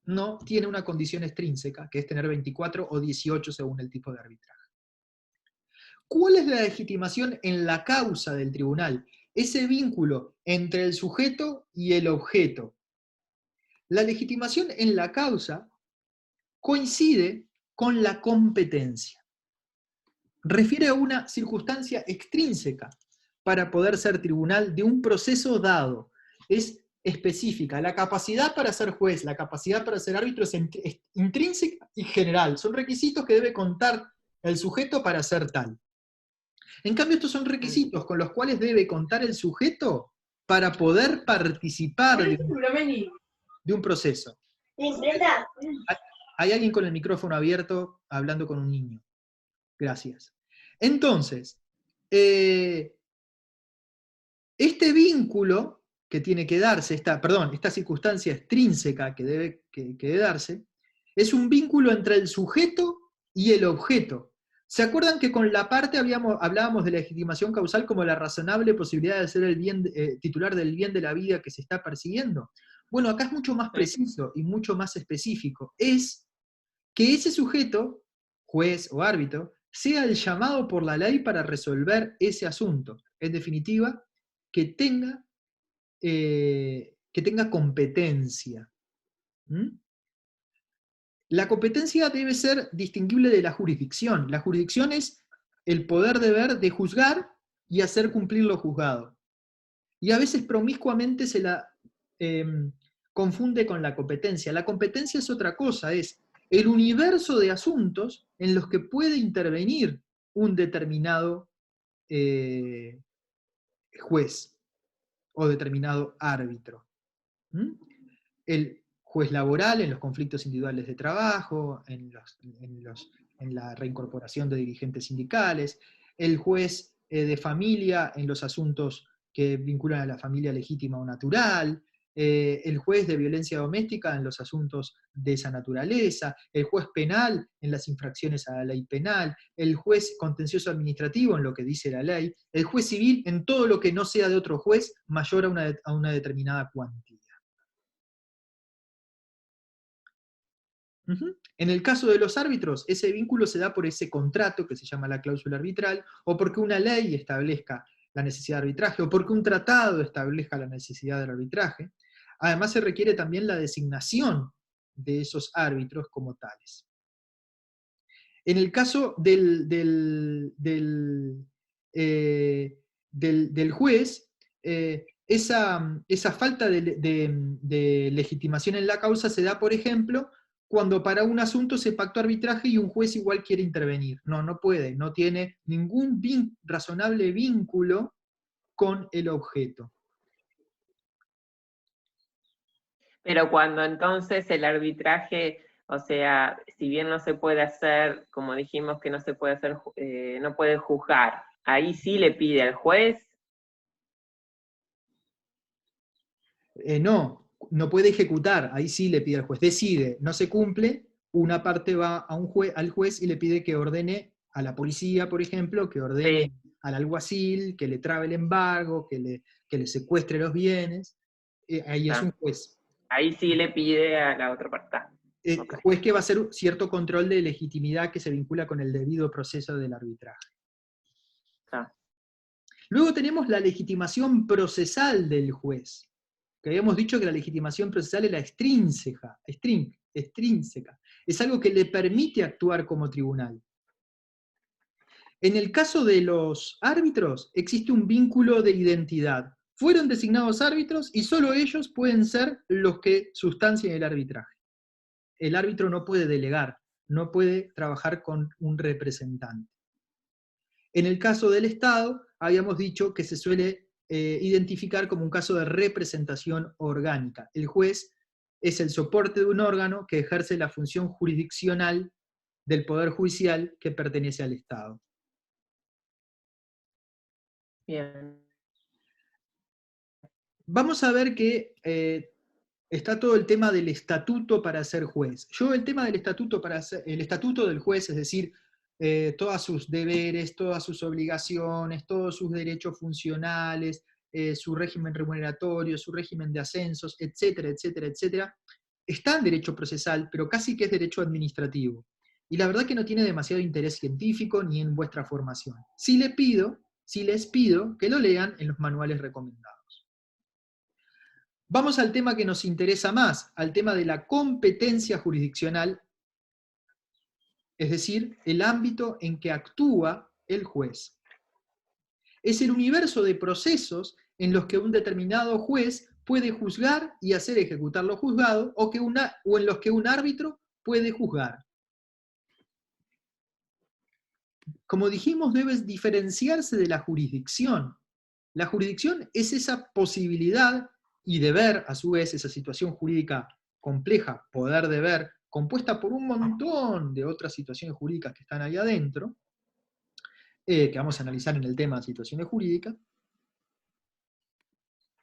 No tiene una condición extrínseca, que es tener 24 o 18 según el tipo de arbitraje. ¿Cuál es la legitimación en la causa del tribunal? Ese vínculo entre el sujeto y el objeto. La legitimación en la causa coincide con la competencia. Refiere a una circunstancia extrínseca para poder ser tribunal de un proceso dado. Es específica. La capacidad para ser juez, la capacidad para ser árbitro es intrínseca y general. Son requisitos que debe contar el sujeto para ser tal. En cambio, estos son requisitos con los cuales debe contar el sujeto para poder participar de un proceso. Hay alguien con el micrófono abierto hablando con un niño. Gracias. Entonces, este vínculo que tiene que darse, esta circunstancia extrínseca que debe darse, es un vínculo entre el sujeto y el objeto. ¿Se acuerdan que con la parte hablábamos de la legitimación causal como la razonable posibilidad de ser el bien, titular del bien de la vida que se está persiguiendo? Bueno, acá es mucho más preciso y mucho más específico. Es que ese sujeto, juez o árbitro, sea el llamado por la ley para resolver ese asunto. En definitiva, que tenga competencia. ¿Mm? La competencia debe ser distinguible de la jurisdicción. La jurisdicción es el poder-deber de juzgar y hacer cumplir lo juzgado. Y a veces promiscuamente se la confunde con la competencia. La competencia es otra cosa, es el universo de asuntos en los que puede intervenir un determinado juez o determinado árbitro. ¿Mm? El juez laboral en los conflictos individuales de trabajo, en la reincorporación de dirigentes sindicales, el juez de familia en los asuntos que vinculan a la familia legítima o natural, el juez de violencia doméstica en los asuntos de esa naturaleza, el juez penal en las infracciones a la ley penal, el juez contencioso administrativo en lo que dice la ley, el juez civil en todo lo que no sea de otro juez mayor a una determinada cuantía. En el caso de los árbitros, ese vínculo se da por ese contrato que se llama la cláusula arbitral, o porque una ley establezca la necesidad de arbitraje, o porque un tratado establezca la necesidad del arbitraje. Además se requiere también la designación de esos árbitros como tales. En el caso del juez, esa falta de legitimación en la causa se da, por ejemplo, cuando para un asunto se pactó arbitraje y un juez igual quiere intervenir. No puede, no tiene ningún razonable vínculo con el objeto. Pero cuando entonces el arbitraje, o sea, si bien no se puede hacer, como dijimos que no se puede hacer, no puede juzgar, ahí sí le pide al juez. No puede ejecutar, ahí sí le pide al juez. Decide, no se cumple, una parte va a al juez y le pide que ordene a la policía, por ejemplo, que ordene al alguacil, que le trabe el embargo, que le secuestre los bienes. Ahí es un juez. Ahí sí le pide a la otra parte. Juez que va a hacer cierto control de legitimidad que se vincula con el debido proceso del arbitraje. Luego tenemos la legitimación procesal del juez, que habíamos dicho que la legitimación procesal era extrínseca, es algo que le permite actuar como tribunal. En el caso de los árbitros existe un vínculo de identidad. Fueron designados árbitros y solo ellos pueden ser los que sustancien el arbitraje. El árbitro no puede delegar, no puede trabajar con un representante. En el caso del Estado, habíamos dicho que se suele identificar como un caso de representación orgánica. El juez es el soporte de un órgano que ejerce la función jurisdiccional del Poder Judicial que pertenece al Estado. Bien. Vamos a ver que está todo el tema del estatuto para ser juez. Yo el tema del estatuto el estatuto del juez, es decir, todos sus deberes, todas sus obligaciones, todos sus derechos funcionales, su régimen remuneratorio, su régimen de ascensos, etcétera, etcétera, etcétera, está en derecho procesal, pero casi que es derecho administrativo. Y la verdad que no tiene demasiado interés científico ni en vuestra formación. Sí les pido que lo lean en los manuales recomendados. Vamos al tema que nos interesa más, al tema de la competencia jurisdiccional, es decir, el ámbito en que actúa el juez. Es el universo de procesos en los que un determinado juez puede juzgar y hacer ejecutar lo juzgado, o en los que un árbitro puede juzgar. Como dijimos, debe diferenciarse de la jurisdicción. La jurisdicción es esa posibilidad y deber, a su vez, esa situación jurídica compleja, poder-deber, compuesta por un montón de otras situaciones jurídicas que están ahí adentro, que vamos a analizar en el tema de situaciones jurídicas.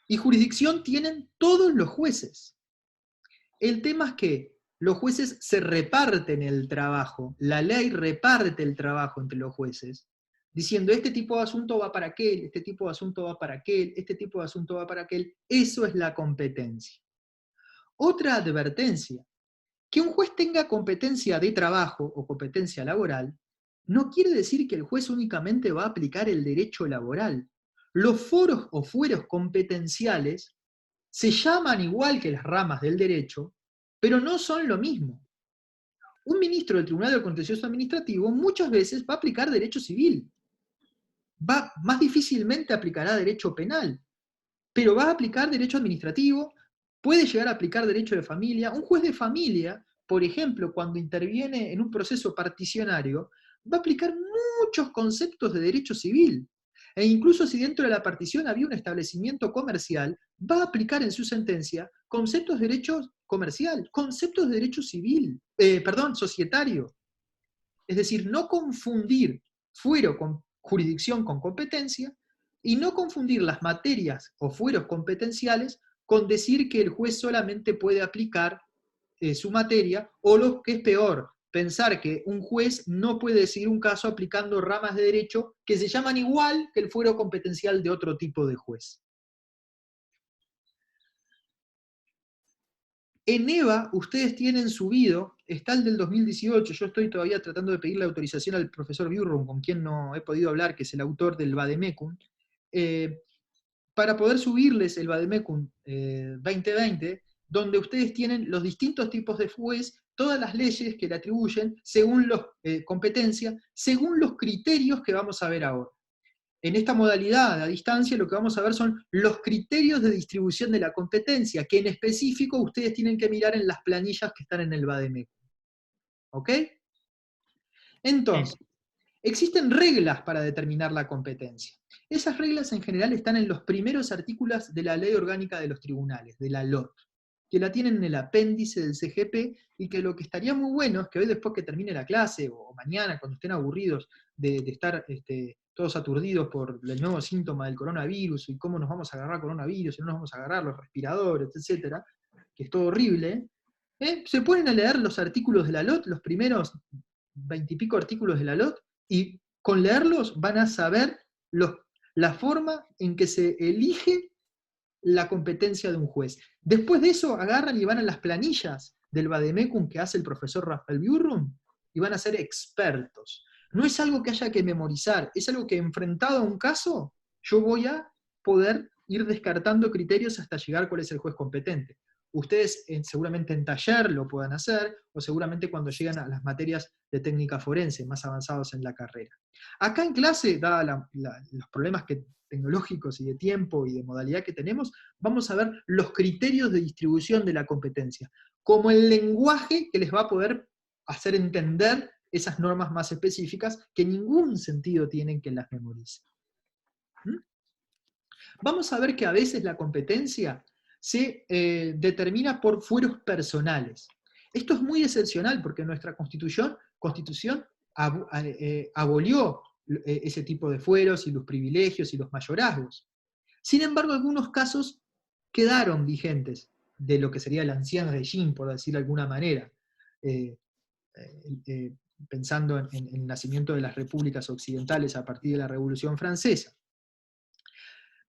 Y jurisdicción tienen todos los jueces. El tema es que los jueces se reparten el trabajo, la ley reparte el trabajo entre los jueces, diciendo este tipo de asunto va para aquel, este tipo de asunto va para aquel, este tipo de asunto va para aquel. Eso es la competencia. Otra advertencia, que un juez tenga competencia de trabajo o competencia laboral, no quiere decir que el juez únicamente va a aplicar el derecho laboral. Los foros o fueros competenciales se llaman igual que las ramas del derecho, pero no son lo mismo. Un ministro del Tribunal del Contencioso Administrativo muchas veces va a aplicar derecho civil. Más difícilmente aplicará derecho penal, pero va a aplicar derecho administrativo, puede llegar a aplicar derecho de familia. Un juez de familia, por ejemplo, cuando interviene en un proceso particionario, va a aplicar muchos conceptos de derecho civil. E incluso si dentro de la partición había un establecimiento comercial, va a aplicar en su sentencia conceptos de derecho comercial, conceptos de derecho civil, societario. Es decir, no confundir fuero con jurisdicción con competencia, y no confundir las materias o fueros competenciales con decir que el juez solamente puede aplicar su materia, o lo que es peor, pensar que un juez no puede decidir un caso aplicando ramas de derecho que se llaman igual que el fuero competencial de otro tipo de juez. En EVA ustedes tienen subido, está el del 2018, yo estoy todavía tratando de pedir la autorización al profesor Biurrum, con quien no he podido hablar, que es el autor del Vademecum, para poder subirles el Vademecum 2020, donde ustedes tienen los distintos tipos de juez, todas las leyes que le atribuyen, según la competencia, según los criterios que vamos a ver ahora. En esta modalidad a distancia lo que vamos a ver son los criterios de distribución de la competencia, que en específico ustedes tienen que mirar en las planillas que están en el Vademecum. ¿Ok? Entonces, existen reglas para determinar la competencia. Esas reglas en general están en los primeros artículos de la Ley Orgánica de los Tribunales, de la LOT, que la tienen en el apéndice del CGP, y que lo que estaría muy bueno es que hoy, después que termine la clase, o mañana, cuando estén aburridos de estar todos aturdidos por el nuevo síntoma del coronavirus, y cómo nos vamos a agarrar coronavirus, y no nos vamos a agarrar los respiradores, etcétera, que es todo horrible, se ponen a leer los artículos de la LOT, los primeros 20 y pico artículos de la LOT, y con leerlos van a saber la forma en que se elige la competencia de un juez. Después de eso agarran y van a las planillas del Vademecum que hace el profesor Rafael Biurrum, y van a ser expertos. No es algo que haya que memorizar, es algo que, enfrentado a un caso, yo voy a poder ir descartando criterios hasta llegar a cuál es el juez competente. Ustedes seguramente en taller lo puedan hacer, o seguramente cuando llegan a las materias de técnica forense, más avanzados en la carrera. Acá en clase, dada los problemas tecnológicos y de tiempo y de modalidad que tenemos, vamos a ver los criterios de distribución de la competencia, como el lenguaje que les va a poder hacer entender esas normas más específicas que ningún sentido tienen que las memoricen. Vamos a ver que a veces la competencia se determina por fueros personales. Esto es muy excepcional porque nuestra Constitución abolió ese tipo de fueros y los privilegios y los mayorazgos. Sin embargo, algunos casos quedaron vigentes de lo que sería el ancien régime, por decir de alguna manera, pensando en el nacimiento de las repúblicas occidentales a partir de la Revolución Francesa.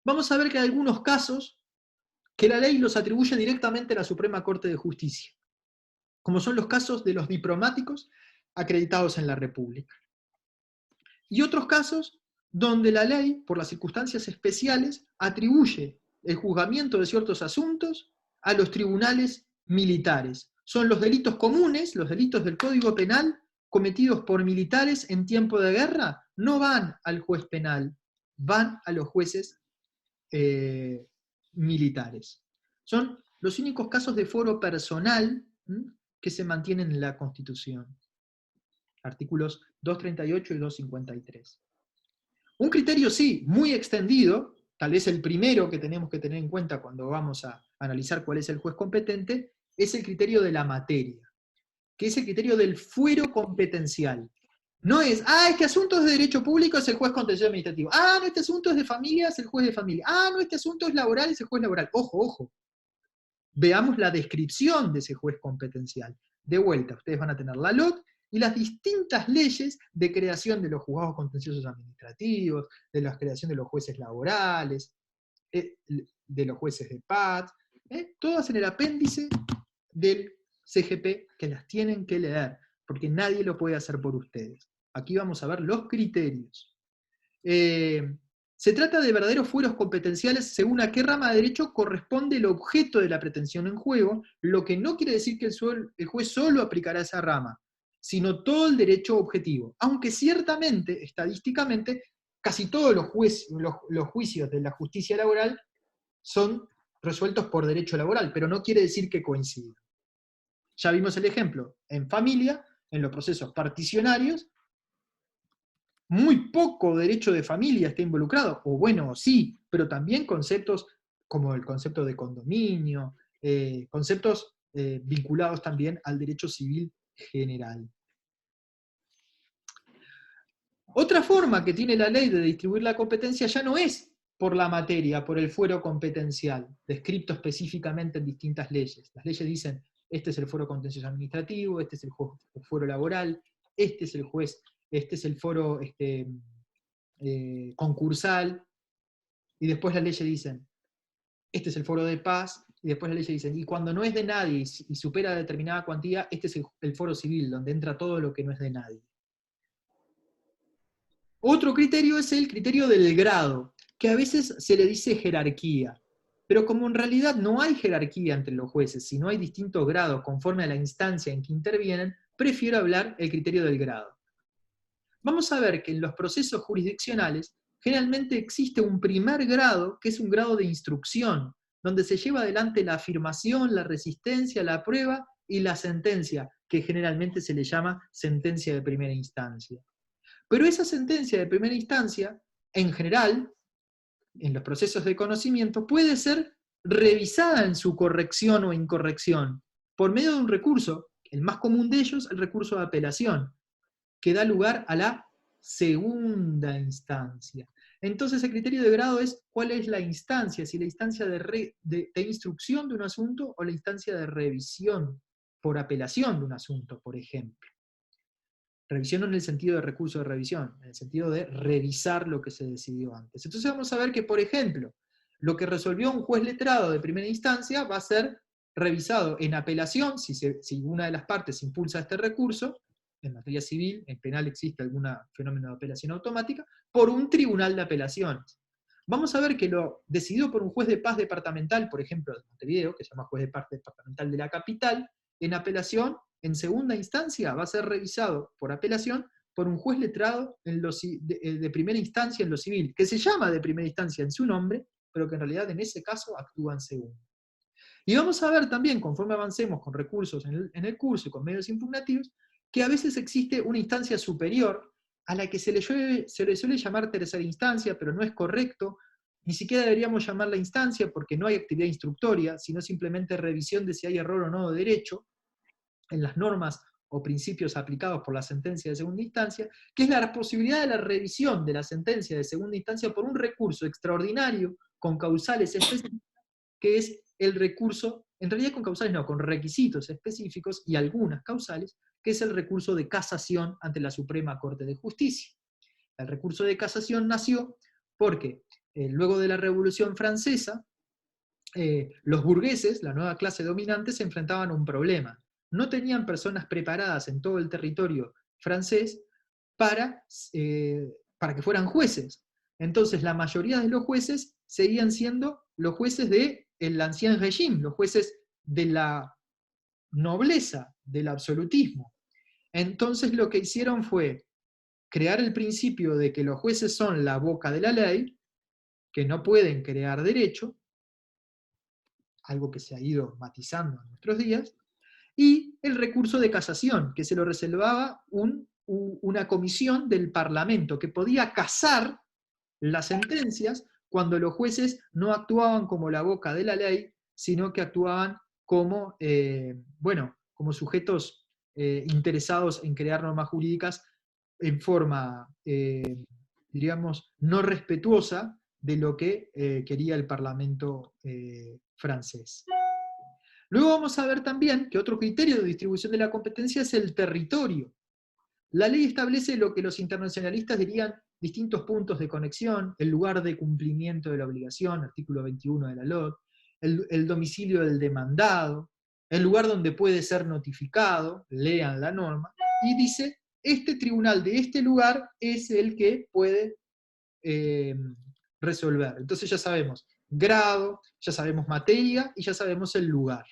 Vamos a ver que hay algunos casos que la ley los atribuye directamente a la Suprema Corte de Justicia, como son los casos de los diplomáticos acreditados en la República. Y otros casos donde la ley, por las circunstancias especiales, atribuye el juzgamiento de ciertos asuntos a los tribunales militares. Son los delitos comunes, los delitos del Código Penal, cometidos por militares en tiempo de guerra, no van al juez penal, van a los jueces militares. Son los únicos casos de foro personal que se mantienen en la Constitución. Artículos 238 y 253. Un criterio, sí, muy extendido, tal vez el primero que tenemos que tener en cuenta cuando vamos a analizar cuál es el juez competente, es el criterio de la materia, que es el criterio del fuero competencial. No es, este asunto es de derecho público, es el juez contencioso administrativo. No, este asunto es de familia, es el juez de familia. No, este asunto es laboral, es el juez laboral. Ojo, ojo. Veamos la descripción de ese juez competencial. De vuelta, ustedes van a tener la LOT y las distintas leyes de creación de los juzgados contenciosos administrativos, de la creación de los jueces laborales, de los jueces de paz, todas en el apéndice del CGP, que las tienen que leer, porque nadie lo puede hacer por ustedes. Aquí vamos a ver los criterios. Se trata de verdaderos fueros competenciales según a qué rama de derecho corresponde el objeto de la pretensión en juego, lo que no quiere decir que el juez solo aplicará esa rama, sino todo el derecho objetivo. Aunque ciertamente, estadísticamente, casi todos los juicios de la justicia laboral son resueltos por derecho laboral, pero no quiere decir que coincidan. Ya vimos el ejemplo en familia, en los procesos particionarios, muy poco derecho de familia está involucrado, o bueno, sí, pero también conceptos como el concepto de condominio, conceptos vinculados también al derecho civil general. Otra forma que tiene la ley de distribuir la competencia ya no es por la materia, por el fuero competencial, descrito específicamente en distintas leyes. Las leyes dicen, este es el fuero contencioso administrativo, este es el fuero laboral, este es el juez, este es el foro concursal, y después las leyes dicen, este es el foro de paz, y después las leyes dicen, y cuando no es de nadie y supera determinada cuantía, este es el foro civil, donde entra todo lo que no es de nadie. Otro criterio es el criterio del grado, que a veces se le dice jerarquía, Pero como en realidad no hay jerarquía entre los jueces, sino hay distintos grados conforme a la instancia en que intervienen, prefiero hablar el criterio del grado. Vamos a ver que en los procesos jurisdiccionales generalmente existe un primer grado, que es un grado de instrucción, donde se lleva adelante la afirmación, la resistencia, la prueba y la sentencia, que generalmente se le llama sentencia de primera instancia. Pero esa sentencia de primera instancia, en general, en los procesos de conocimiento, puede ser revisada en su corrección o incorrección, por medio de un recurso, el más común de ellos, el recurso de apelación, que da lugar a la segunda instancia. Entonces el criterio de grado es cuál es la instancia, si la instancia de instrucción de un asunto o la instancia de revisión por apelación de un asunto, por ejemplo. Revisión no en el sentido de recurso de revisión, en el sentido de revisar lo que se decidió antes. Entonces vamos a ver que, por ejemplo, lo que resolvió un juez letrado de primera instancia va a ser revisado en apelación, si una de las partes impulsa este recurso, en materia civil, en penal existe algún fenómeno de apelación automática, por un tribunal de apelaciones. Vamos a ver que lo decidido por un juez de paz departamental, por ejemplo, de Montevideo, que se llama juez de paz departamental de la capital, en apelación, en segunda instancia, va a ser revisado por apelación por un juez letrado de primera instancia en lo civil, que se llama de primera instancia en su nombre, pero que en realidad en ese caso actúa en segunda. Y vamos a ver también, conforme avancemos con recursos en el curso y con medios impugnativos, que a veces existe una instancia superior a la que se le suele llamar tercera instancia, pero no es correcto, ni siquiera deberíamos llamarla instancia porque no hay actividad instructoria, sino simplemente revisión de si hay error o no de derecho en las normas o principios aplicados por la sentencia de segunda instancia, que es la posibilidad de la revisión de la sentencia de segunda instancia por un recurso extraordinario con causales específicas, que es el recurso, en realidad con causales no, con requisitos específicos y algunas causales, que es el recurso de casación ante la Suprema Corte de Justicia. El recurso de casación nació porque luego de la Revolución Francesa, los burgueses, la nueva clase dominante, se enfrentaban a un problema. No tenían personas preparadas en todo el territorio francés para que fueran jueces. Entonces la mayoría de los jueces seguían siendo los jueces del Ancien Régime, los jueces de la nobleza, del absolutismo. Entonces lo que hicieron fue crear el principio de que los jueces son la boca de la ley, que no pueden crear derecho, algo que se ha ido matizando en nuestros días, y el recurso de casación, que se lo reservaba una comisión del Parlamento, que podía casar las sentencias cuando los jueces no actuaban como la boca de la ley, sino que actuaban como, como sujetos interesados en crear normas jurídicas en forma, diríamos, no respetuosa de lo que quería el Parlamento francés. Luego vamos a ver también que otro criterio de distribución de la competencia es el territorio. La ley establece lo que los internacionalistas dirían distintos puntos de conexión, el lugar de cumplimiento de la obligación, artículo 21 de la LOT, el domicilio del demandado, el lugar donde puede ser notificado, lean la norma, y dice, este tribunal de este lugar es el que puede resolver. Entonces ya sabemos grado, ya sabemos materia y ya sabemos el lugar.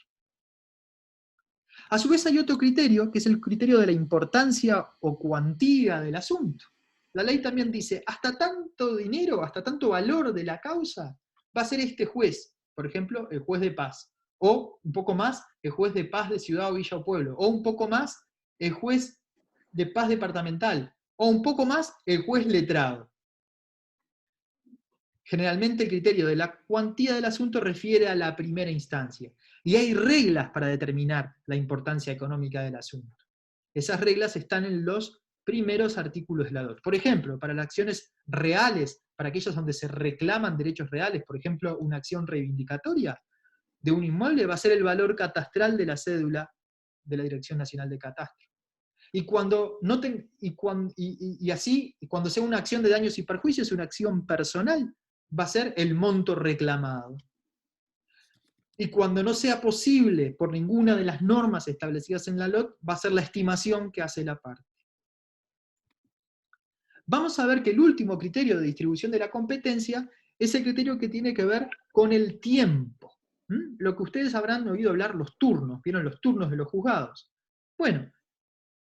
A su vez hay otro criterio, que es el criterio de la importancia o cuantía del asunto. La ley también dice, hasta tanto dinero, hasta tanto valor de la causa, va a ser este juez, por ejemplo, el juez de paz, o un poco más, el juez de paz de ciudad o villa o pueblo, o un poco más, el juez de paz departamental, o un poco más, el juez letrado. Generalmente el criterio de la cuantía del asunto refiere a la primera instancia. Y hay reglas para determinar la importancia económica del asunto. Esas reglas están en los primeros artículos de la LOT. Por ejemplo, para las acciones reales, para aquellas donde se reclaman derechos reales, por ejemplo, una acción reivindicatoria de un inmueble va a ser el valor catastral de la cédula de la Dirección Nacional de Catastro. Y cuando cuando sea una acción de daños y perjuicios, una acción personal, va a ser el monto reclamado. Y cuando no sea posible por ninguna de las normas establecidas en la LOT, va a ser la estimación que hace la parte. Vamos a ver que el último criterio de distribución de la competencia es el criterio que tiene que ver con el tiempo. Lo que ustedes habrán oído hablar, los turnos, ¿vieron los turnos de los juzgados? Bueno,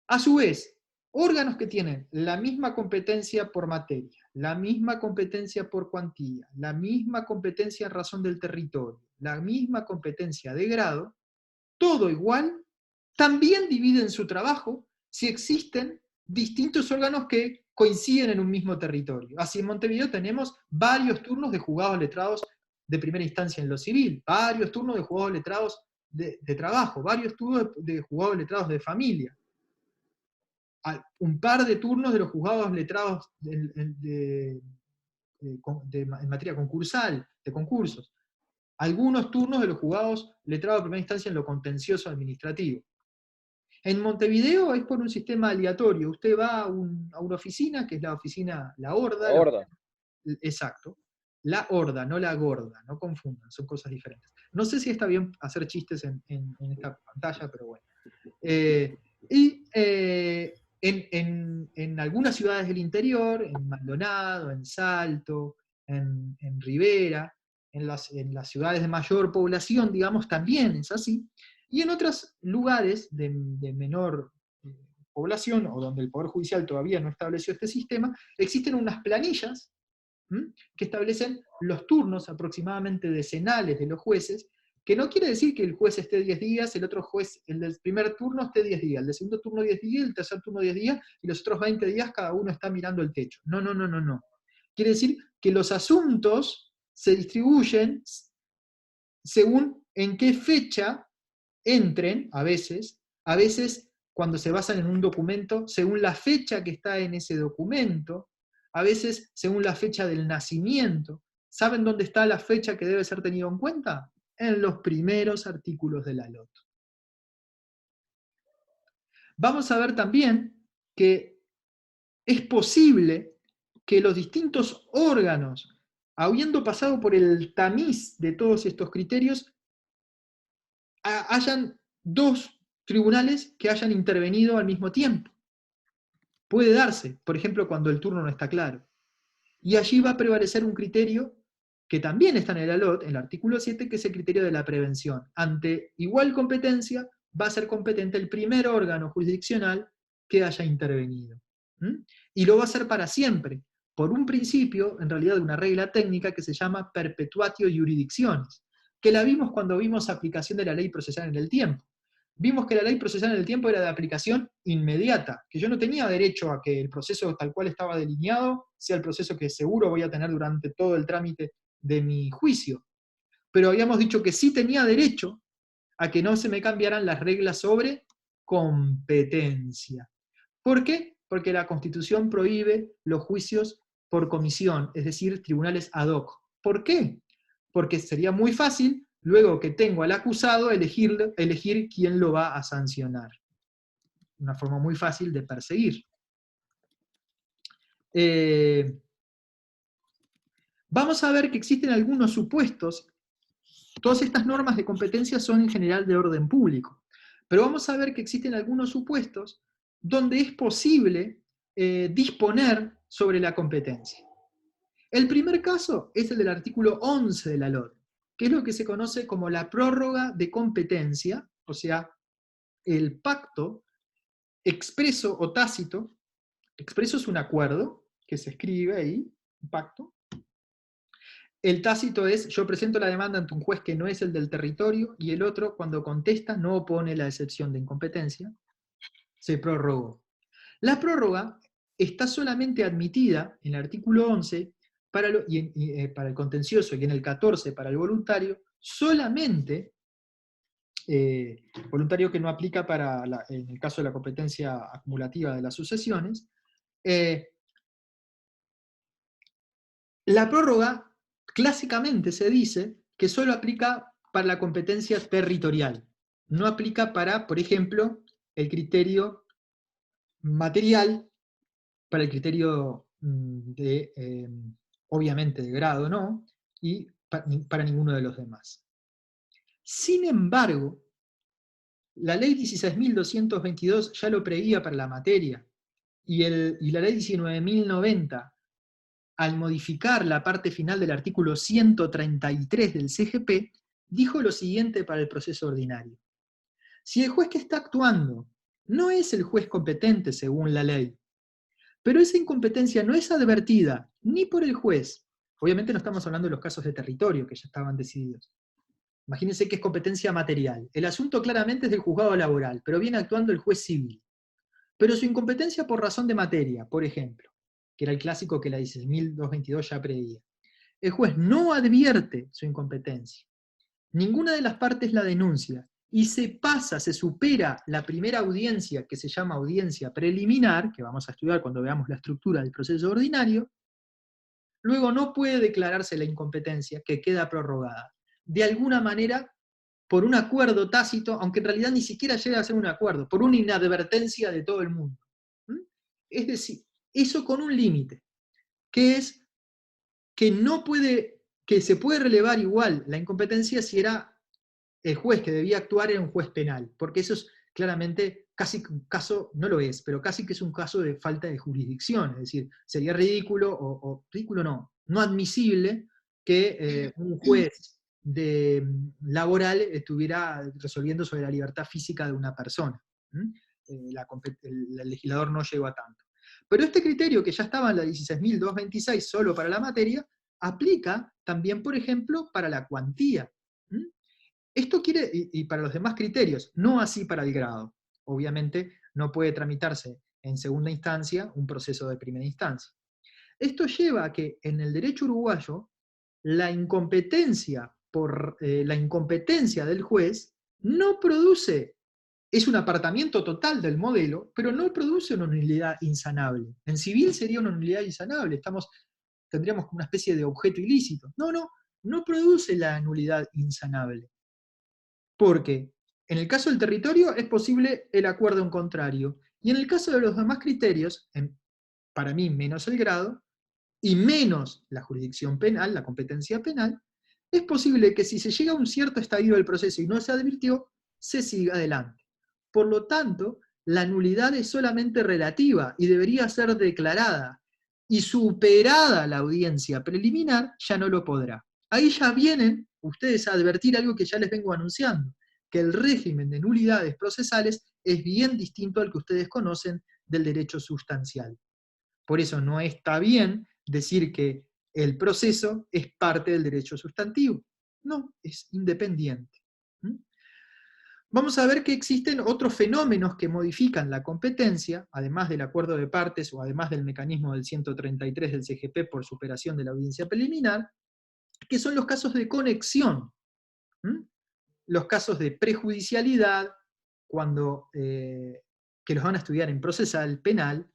a su vez, órganos que tienen la misma competencia por materia, la misma competencia por cuantía, la misma competencia en razón del territorio, la misma competencia de grado, todo igual, también dividen su trabajo si existen distintos órganos que coinciden en un mismo territorio. Así en Montevideo tenemos varios turnos de juzgados letrados de primera instancia en lo civil, varios turnos de juzgados letrados de trabajo, varios turnos de juzgados letrados de familia, un par de turnos de los juzgados letrados en materia concursal, de concursos, algunos turnos de los juzgados letrados de primera instancia en lo contencioso administrativo. En Montevideo es por un sistema aleatorio. Usted va a una oficina, que es la oficina, la Horda. La Horda. Exacto. La Horda, no la Gorda, no confundan, son cosas diferentes. No sé si está bien hacer chistes en esta pantalla, pero bueno. En algunas ciudades del interior, en Maldonado, en Salto, en Rivera, en las ciudades de mayor población, digamos, también es así. Y en otros lugares de menor población, o donde el Poder Judicial todavía no estableció este sistema, existen unas planillas que establecen los turnos aproximadamente decenales de los jueces, que no quiere decir que el juez esté 10 días, el otro juez, el del primer turno esté 10 días, el del segundo turno 10 días, el tercer turno 10 días, y los otros 20 días cada uno está mirando el techo. No, no, no, no, no. Quiere decir que los asuntos se distribuyen según en qué fecha entren, a veces cuando se basan en un documento, según la fecha que está en ese documento, a veces según la fecha del nacimiento. ¿Saben dónde está la fecha que debe ser tenido en cuenta? En los primeros artículos de la LOT. Vamos a ver también que es posible que los distintos órganos, habiendo pasado por el tamiz de todos estos criterios, hayan dos tribunales que hayan intervenido al mismo tiempo. Puede darse, por ejemplo, cuando el turno no está claro. Y allí va a prevalecer un criterio que también está en el ALOT, en el artículo 7, que es el criterio de la prevención. Ante igual competencia, va a ser competente el primer órgano jurisdiccional que haya intervenido. Y lo va a hacer para siempre, por un principio, en realidad, de una regla técnica que se llama perpetuatio jurisdictionis, que la vimos cuando vimos aplicación de la ley procesal en el tiempo. Vimos que la ley procesal en el tiempo era de aplicación inmediata, que yo no tenía derecho a que el proceso tal cual estaba delineado sea el proceso que seguro voy a tener durante todo el trámite de mi juicio. Pero habíamos dicho que sí tenía derecho a que no se me cambiaran las reglas sobre competencia. ¿Por qué? Porque la Constitución prohíbe los juicios por comisión, es decir, tribunales ad hoc. ¿Por qué? Porque sería muy fácil, luego que tengo al acusado, elegir quién lo va a sancionar. Una forma muy fácil de perseguir. Vamos a ver que existen algunos supuestos. Todas estas normas de competencia son en general de orden público, pero vamos a ver que existen algunos supuestos donde es posible disponer sobre la competencia. El primer caso es el del artículo 11 de la LOT, que es lo que se conoce como la prórroga de competencia, o sea, el pacto expreso o tácito. Expreso es un acuerdo que se escribe ahí, un pacto. El tácito es, yo presento la demanda ante un juez que no es el del territorio, y el otro, cuando contesta, no opone la excepción de incompetencia, se prorrogó. La prórroga está solamente admitida en el artículo 11 para el contencioso, y en el 14 para el voluntario, solamente voluntario que no aplica en el caso de la competencia acumulativa de las sucesiones. La prórroga clásicamente se dice que solo aplica para la competencia territorial, no aplica para, por ejemplo, el criterio material, para el criterio obviamente de grado, ¿no? Y para ninguno de los demás. Sin embargo, la ley 16.222 ya lo preveía para la materia, y la ley 19.090 al modificar la parte final del artículo 133 del CGP, dijo lo siguiente para el proceso ordinario. Si el juez que está actuando no es el juez competente según la ley, pero esa incompetencia no es advertida ni por el juez, obviamente no estamos hablando de los casos de territorio que ya estaban decididos. Imagínense que es competencia material. El asunto claramente es del juzgado laboral, pero viene actuando el juez civil. Pero su incompetencia por razón de materia, por ejemplo, que era el clásico que la 16.222 ya preveía. El juez no advierte su incompetencia. Ninguna de las partes la denuncia, y se supera la primera audiencia, que se llama audiencia preliminar, que vamos a estudiar cuando veamos la estructura del proceso ordinario. Luego no puede declararse la incompetencia, que queda prorrogada. De alguna manera, por un acuerdo tácito, aunque en realidad ni siquiera llega a ser un acuerdo, por una inadvertencia de todo el mundo. Es decir, eso con un límite, que es que se puede relevar igual la incompetencia si era el juez que debía actuar era un juez penal, porque eso es claramente casi un caso, no lo es, pero casi que es un caso de falta de jurisdicción, es decir, sería ridículo, ridículo no admisible que un juez laboral estuviera resolviendo sobre la libertad física de una persona. El legislador no llegó a tanto. Pero este criterio, que ya estaba en la 16.226 solo para la materia, aplica también, por ejemplo, para la cuantía. Esto quiere, y para los demás criterios, no así para el grado. Obviamente no puede tramitarse en segunda instancia un proceso de primera instancia. Esto lleva a que en el derecho uruguayo la incompetencia del juez no produce, es un apartamiento total del modelo, pero no produce una nulidad insanable. En civil sería una nulidad insanable, tendríamos como una especie de objeto ilícito. No produce la nulidad insanable. Porque en el caso del territorio es posible el acuerdo en contrario, y en el caso de los demás criterios, para mí menos el grado, y menos la jurisdicción penal, la competencia penal, es posible que si se llega a un cierto estadio del proceso y no se advirtió, se siga adelante. Por lo tanto, la nulidad es solamente relativa y debería ser declarada, y superada la audiencia preliminar, ya no lo podrá. Ahí ya vienen ustedes a advertir algo que ya les vengo anunciando, que el régimen de nulidades procesales es bien distinto al que ustedes conocen del derecho sustancial. Por eso no está bien decir que el proceso es parte del derecho sustantivo. No, es independiente. Vamos a ver que existen otros fenómenos que modifican la competencia, además del acuerdo de partes o además del mecanismo del 133 del CGP por superación de la audiencia preliminar, que son los casos de conexión. Los casos de prejudicialidad, que los van a estudiar en procesal penal,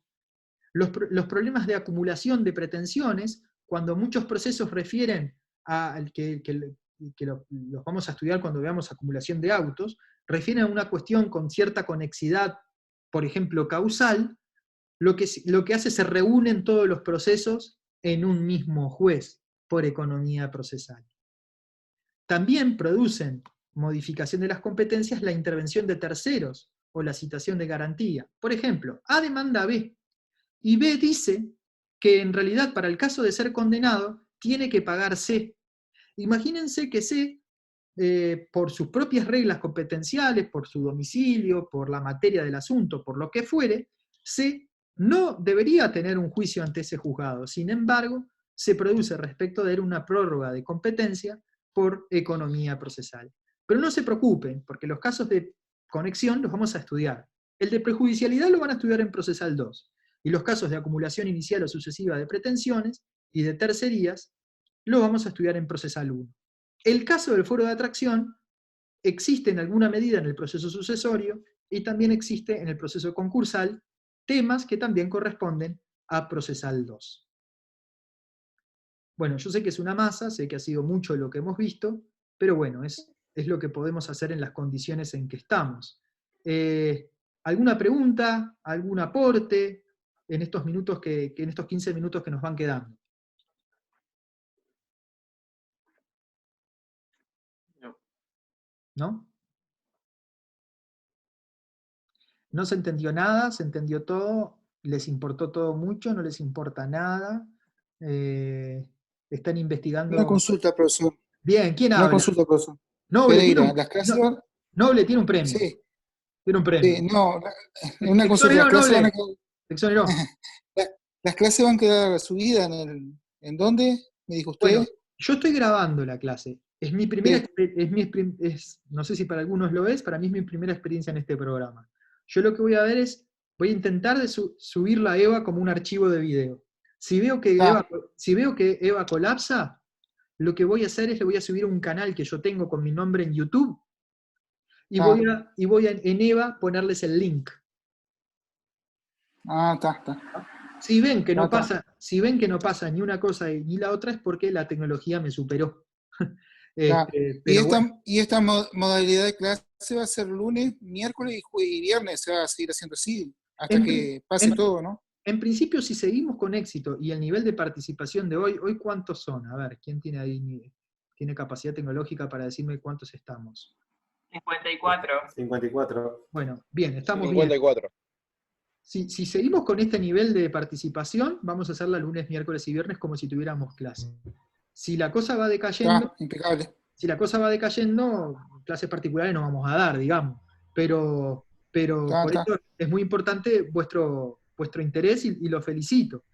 los problemas de acumulación de pretensiones, cuando muchos procesos refieren a que los vamos a estudiar cuando veamos acumulación de autos, refieren a una cuestión con cierta conexidad, por ejemplo, causal, lo que hace se reúnen todos los procesos en un mismo juez, por economía procesal. También producen modificación de las competencias la intervención de terceros o la citación de garantía. Por ejemplo, A demanda B, y B dice que en realidad para el caso de ser condenado tiene que pagar C. Imagínense que C, por sus propias reglas competenciales, por su domicilio, por la materia del asunto, por lo que fuere, C no debería tener un juicio ante ese juzgado. Sin embargo, se produce respecto de él una prórroga de competencia por economía procesal. Pero no se preocupen, porque los casos de conexión los vamos a estudiar. El de prejudicialidad lo van a estudiar en procesal 2. Y los casos de acumulación inicial o sucesiva de pretensiones y de tercerías lo vamos a estudiar en procesal 1. El caso del foro de atracción existe en alguna medida en el proceso sucesorio y también existe en el proceso concursal, temas que también corresponden a procesal 2. Bueno, yo sé que es una masa, sé que ha sido mucho lo que hemos visto, pero bueno, es lo que podemos hacer en las condiciones en que estamos. ¿Alguna pregunta? ¿Algún aporte en estos minutos en estos 15 minutos que nos van quedando? ¿No? ¿No se entendió nada? ¿Se entendió todo? ¿Les importó todo mucho? ¿No les importa nada? Están investigando... Una consulta, profesor. Bien, ¿quién Una habla? consulta, profesor. Noble, Pereira, las clases van... Noble tiene un premio. Sí, Tiene un premio. sí, no, una consulta. Exoneró, Las clases van Noble. a quedar... Exoneró. ¿Las clases van a quedar subidas en dónde? ¿Me dijo usted? Bueno, yo estoy grabando la clase. Es mi primera, Bien. no sé si para algunos lo es, para mí es mi primera experiencia en este programa. Yo lo que voy a ver es, voy a intentar de subirla a Eva como un archivo de video. Si veo que Eva colapsa, lo que voy a hacer es le voy a subir un canal que yo tengo con mi nombre en YouTube y voy a en Eva ponerles el link. Está. Si ven que no pasa ni una cosa ni la otra es porque la tecnología me superó. ¿Y esta modalidad de clase va a ser lunes, miércoles y viernes? Se va a seguir haciendo así hasta que pase todo, ¿no? En principio, si seguimos con éxito y el nivel de participación de hoy ¿cuántos son? A ver, ¿quién tiene ahí tiene capacidad tecnológica para decirme cuántos estamos? 54. Bueno, bien, estamos 54. bien. Si seguimos con este nivel de participación, vamos a hacerla lunes, miércoles y viernes como si tuviéramos clase. Si la cosa va decayendo, impecable. Si la cosa va decayendo, clases particulares no vamos a dar, digamos. Pero por eso es muy importante vuestro interés y lo felicito.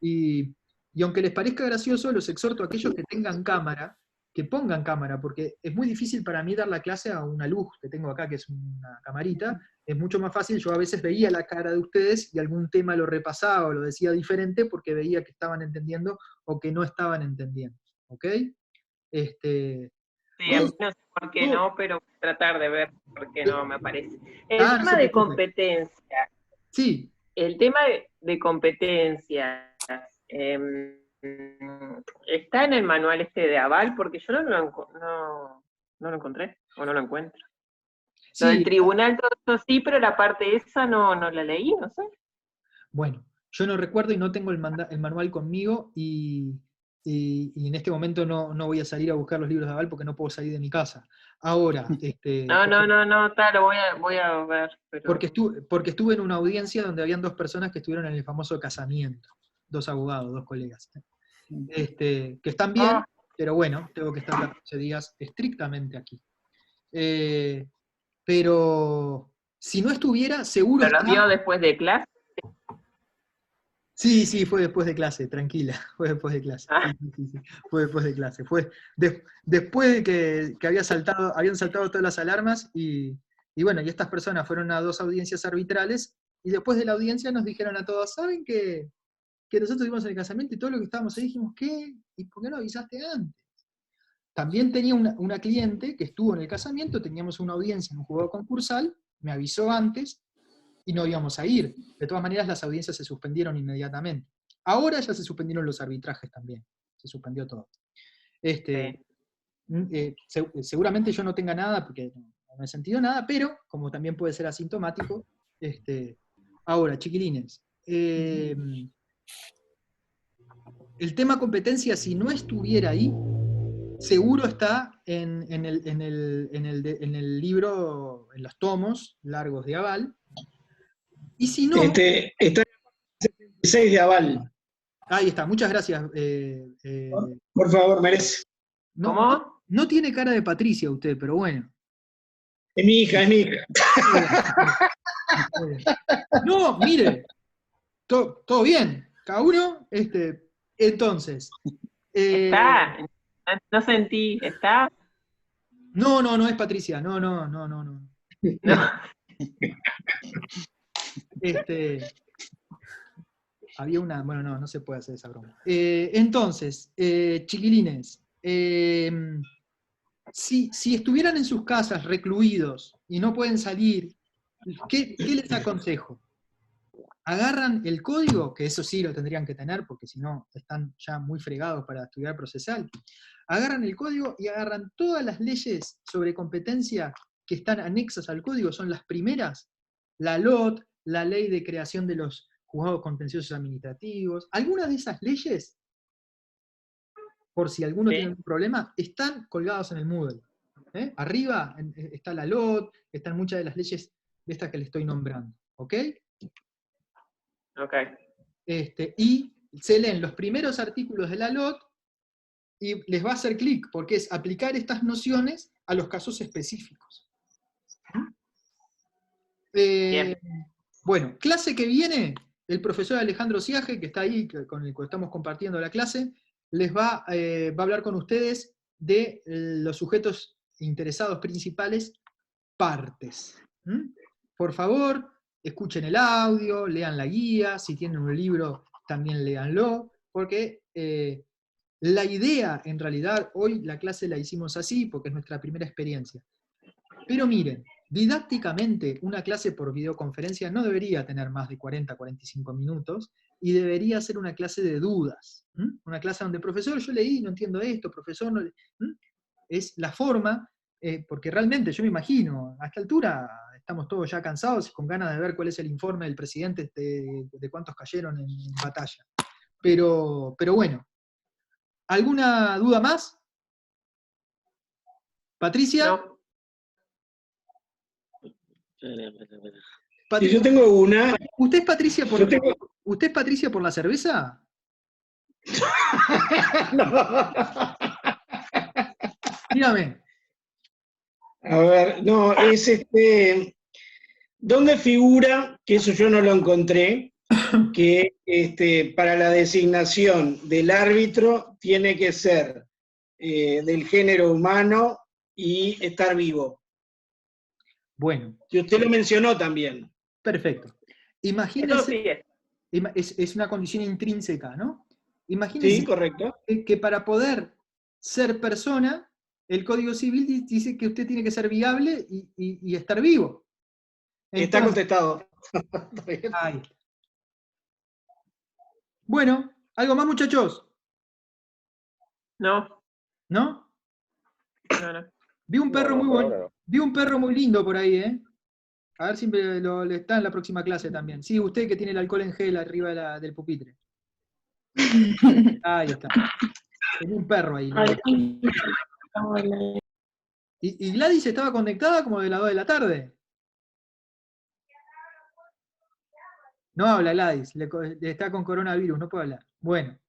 Y aunque les parezca gracioso, los exhorto a aquellos que tengan cámara, que pongan cámara, porque es muy difícil para mí dar la clase a una luz que tengo acá, que es una camarita. Es mucho más fácil, yo a veces veía la cara de ustedes y algún tema lo repasaba o lo decía diferente porque veía que estaban entendiendo o que no estaban entendiendo. ¿Ok? Sí, no sé por qué no, pero voy a tratar de ver por qué no me aparece. El tema de competencia. Sí. El tema de competencias está en el manual de Aval, porque yo no lo encontré, o no lo encuentro. Sí. Lo del tribunal, todo eso sí, pero la parte esa no la leí, no sé. Bueno, yo no recuerdo y no tengo el manual conmigo y en este momento no voy a salir a buscar los libros de Aval porque no puedo salir de mi casa. Ahora, lo voy a ver. Pero... Porque estuve en una audiencia donde habían 2 personas que estuvieron en el famoso casamiento, 2 abogados, 2 colegas, que están bien, pero bueno, tengo que estar 14 días estrictamente aquí. Pero si no estuviera, seguro. ¿Pero lo vio después de clase? Sí, fue después de clase, tranquila, fue después de clase. Sí. Fue después de clase. Fue después de que habían saltado todas las alarmas y bueno, y estas personas fueron a 2 audiencias arbitrales y después de la audiencia nos dijeron a todos, ¿saben que nosotros estuvimos en el casamiento y todo lo que estábamos ahí dijimos, ¿qué? ¿Y por qué no avisaste antes? También tenía una cliente que estuvo en el casamiento, teníamos una audiencia en un juzgado concursal, me avisó antes, y no íbamos a ir. De todas maneras, las audiencias se suspendieron inmediatamente. Ahora ya se suspendieron los arbitrajes también. Se suspendió todo. Seguramente yo no tenga nada, porque no he sentido nada, pero como también puede ser asintomático. Ahora, chiquilines, el tema competencia, si no estuviera ahí, seguro está en el libro, en los tomos largos de Aval. Y si no... Está en el 76 de Aval. Ahí está, muchas gracias. Por favor, merece. ¿Cómo? No tiene cara de Patricia usted, pero bueno. Es mi hija. No, mire, todo bien. Cada uno, entonces. Está, no sentí, ¿está? No es Patricia, no. Había una, bueno, no se puede hacer esa broma. Entonces, chiquilines, si estuvieran en sus casas recluidos y no pueden salir, ¿qué les aconsejo? Agarran el código, que eso sí lo tendrían que tener, porque si no están ya muy fregados para estudiar procesal. Agarran el código y agarran todas las leyes sobre competencia que están anexas al código, son las primeras, la LOT, la ley de creación de los juzgados contenciosos administrativos, algunas de esas leyes, por si alguno tiene algún problema, están colgados en el Moodle. Arriba está la LOT, están muchas de las leyes de estas que le estoy nombrando. ¿Ok? Ok. se leen los primeros artículos de la LOT y les va a hacer clic, porque es aplicar estas nociones a los casos específicos. Bueno, clase que viene, el profesor Alejandro Siaje, que está ahí, con el que estamos compartiendo la clase, les va a hablar con ustedes de los sujetos interesados principales, partes. Por favor, escuchen el audio, lean la guía, si tienen un libro también léanlo, porque la idea, en realidad, hoy la clase la hicimos así, porque es nuestra primera experiencia. Pero miren, didácticamente, una clase por videoconferencia no debería tener más de 40, 45 minutos, y debería ser una clase de dudas. Una clase donde, profesor, yo leí, no entiendo esto, profesor, no... Es la forma, porque realmente yo me imagino, a esta altura estamos todos ya cansados, con ganas de ver cuál es el informe del presidente de cuántos cayeron en batalla. Pero bueno, ¿alguna duda más? ¿Patricia? No. Patricia, yo tengo una. ¿Usted es Patricia por la cerveza? No. Dígame. A ver, no, es ¿dónde figura, que eso yo no lo encontré, que para la designación del árbitro tiene que ser del género humano y estar vivo? Bueno. Y usted lo mencionó también. Perfecto. Imagínese, es una condición intrínseca, ¿no? Imagínese sí, correcto. Que para poder ser persona, el Código Civil dice que usted tiene que ser viable y estar vivo. Entonces, está contestado. Ahí. Bueno, ¿algo más, muchachos? No. ¿No? No. Vi un perro muy bueno. Vi un perro muy lindo por ahí, ¿eh? A ver si le está en la próxima clase también. Sí, usted que tiene el alcohol en gel arriba del pupitre. Ahí está. Tenía un perro ahí, ¿no? ¿Y Gladys estaba conectada como de las 2 de la tarde? No habla Gladys, está con coronavirus, no puede hablar. Bueno.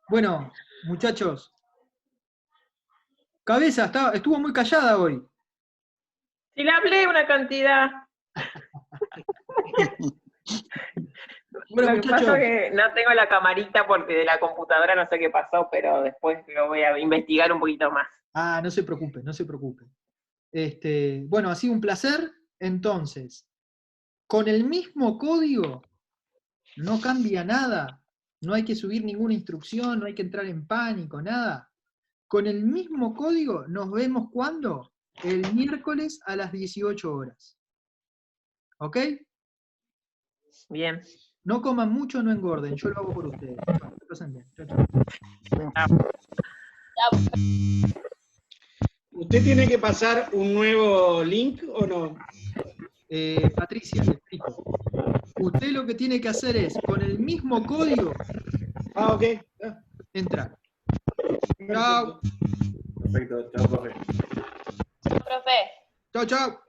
Bueno, muchachos. Cabeza, estuvo muy callada hoy. Si le hablé una cantidad. Bueno, lo que pasa es que no tengo la camarita porque de la computadora no sé qué pasó, pero después lo voy a investigar un poquito más. Ah, no se preocupe, no se preocupe. Bueno, ha sido un placer. Entonces, con el mismo código, no cambia nada. No hay que subir ninguna instrucción, no hay que entrar en pánico, nada. Con el mismo código, nos vemos ¿cuándo? El miércoles a las 18 horas. ¿Ok? Bien. No coman mucho, no engorden. Yo lo hago por ustedes. Pasen bien. Chao. ¿Usted tiene que pasar un nuevo link o no? Patricia, le explico. Usted lo que tiene que hacer es, con el mismo código, ok. entrar. Chao. Perfecto, chao, profe. Profe. Chao, chao.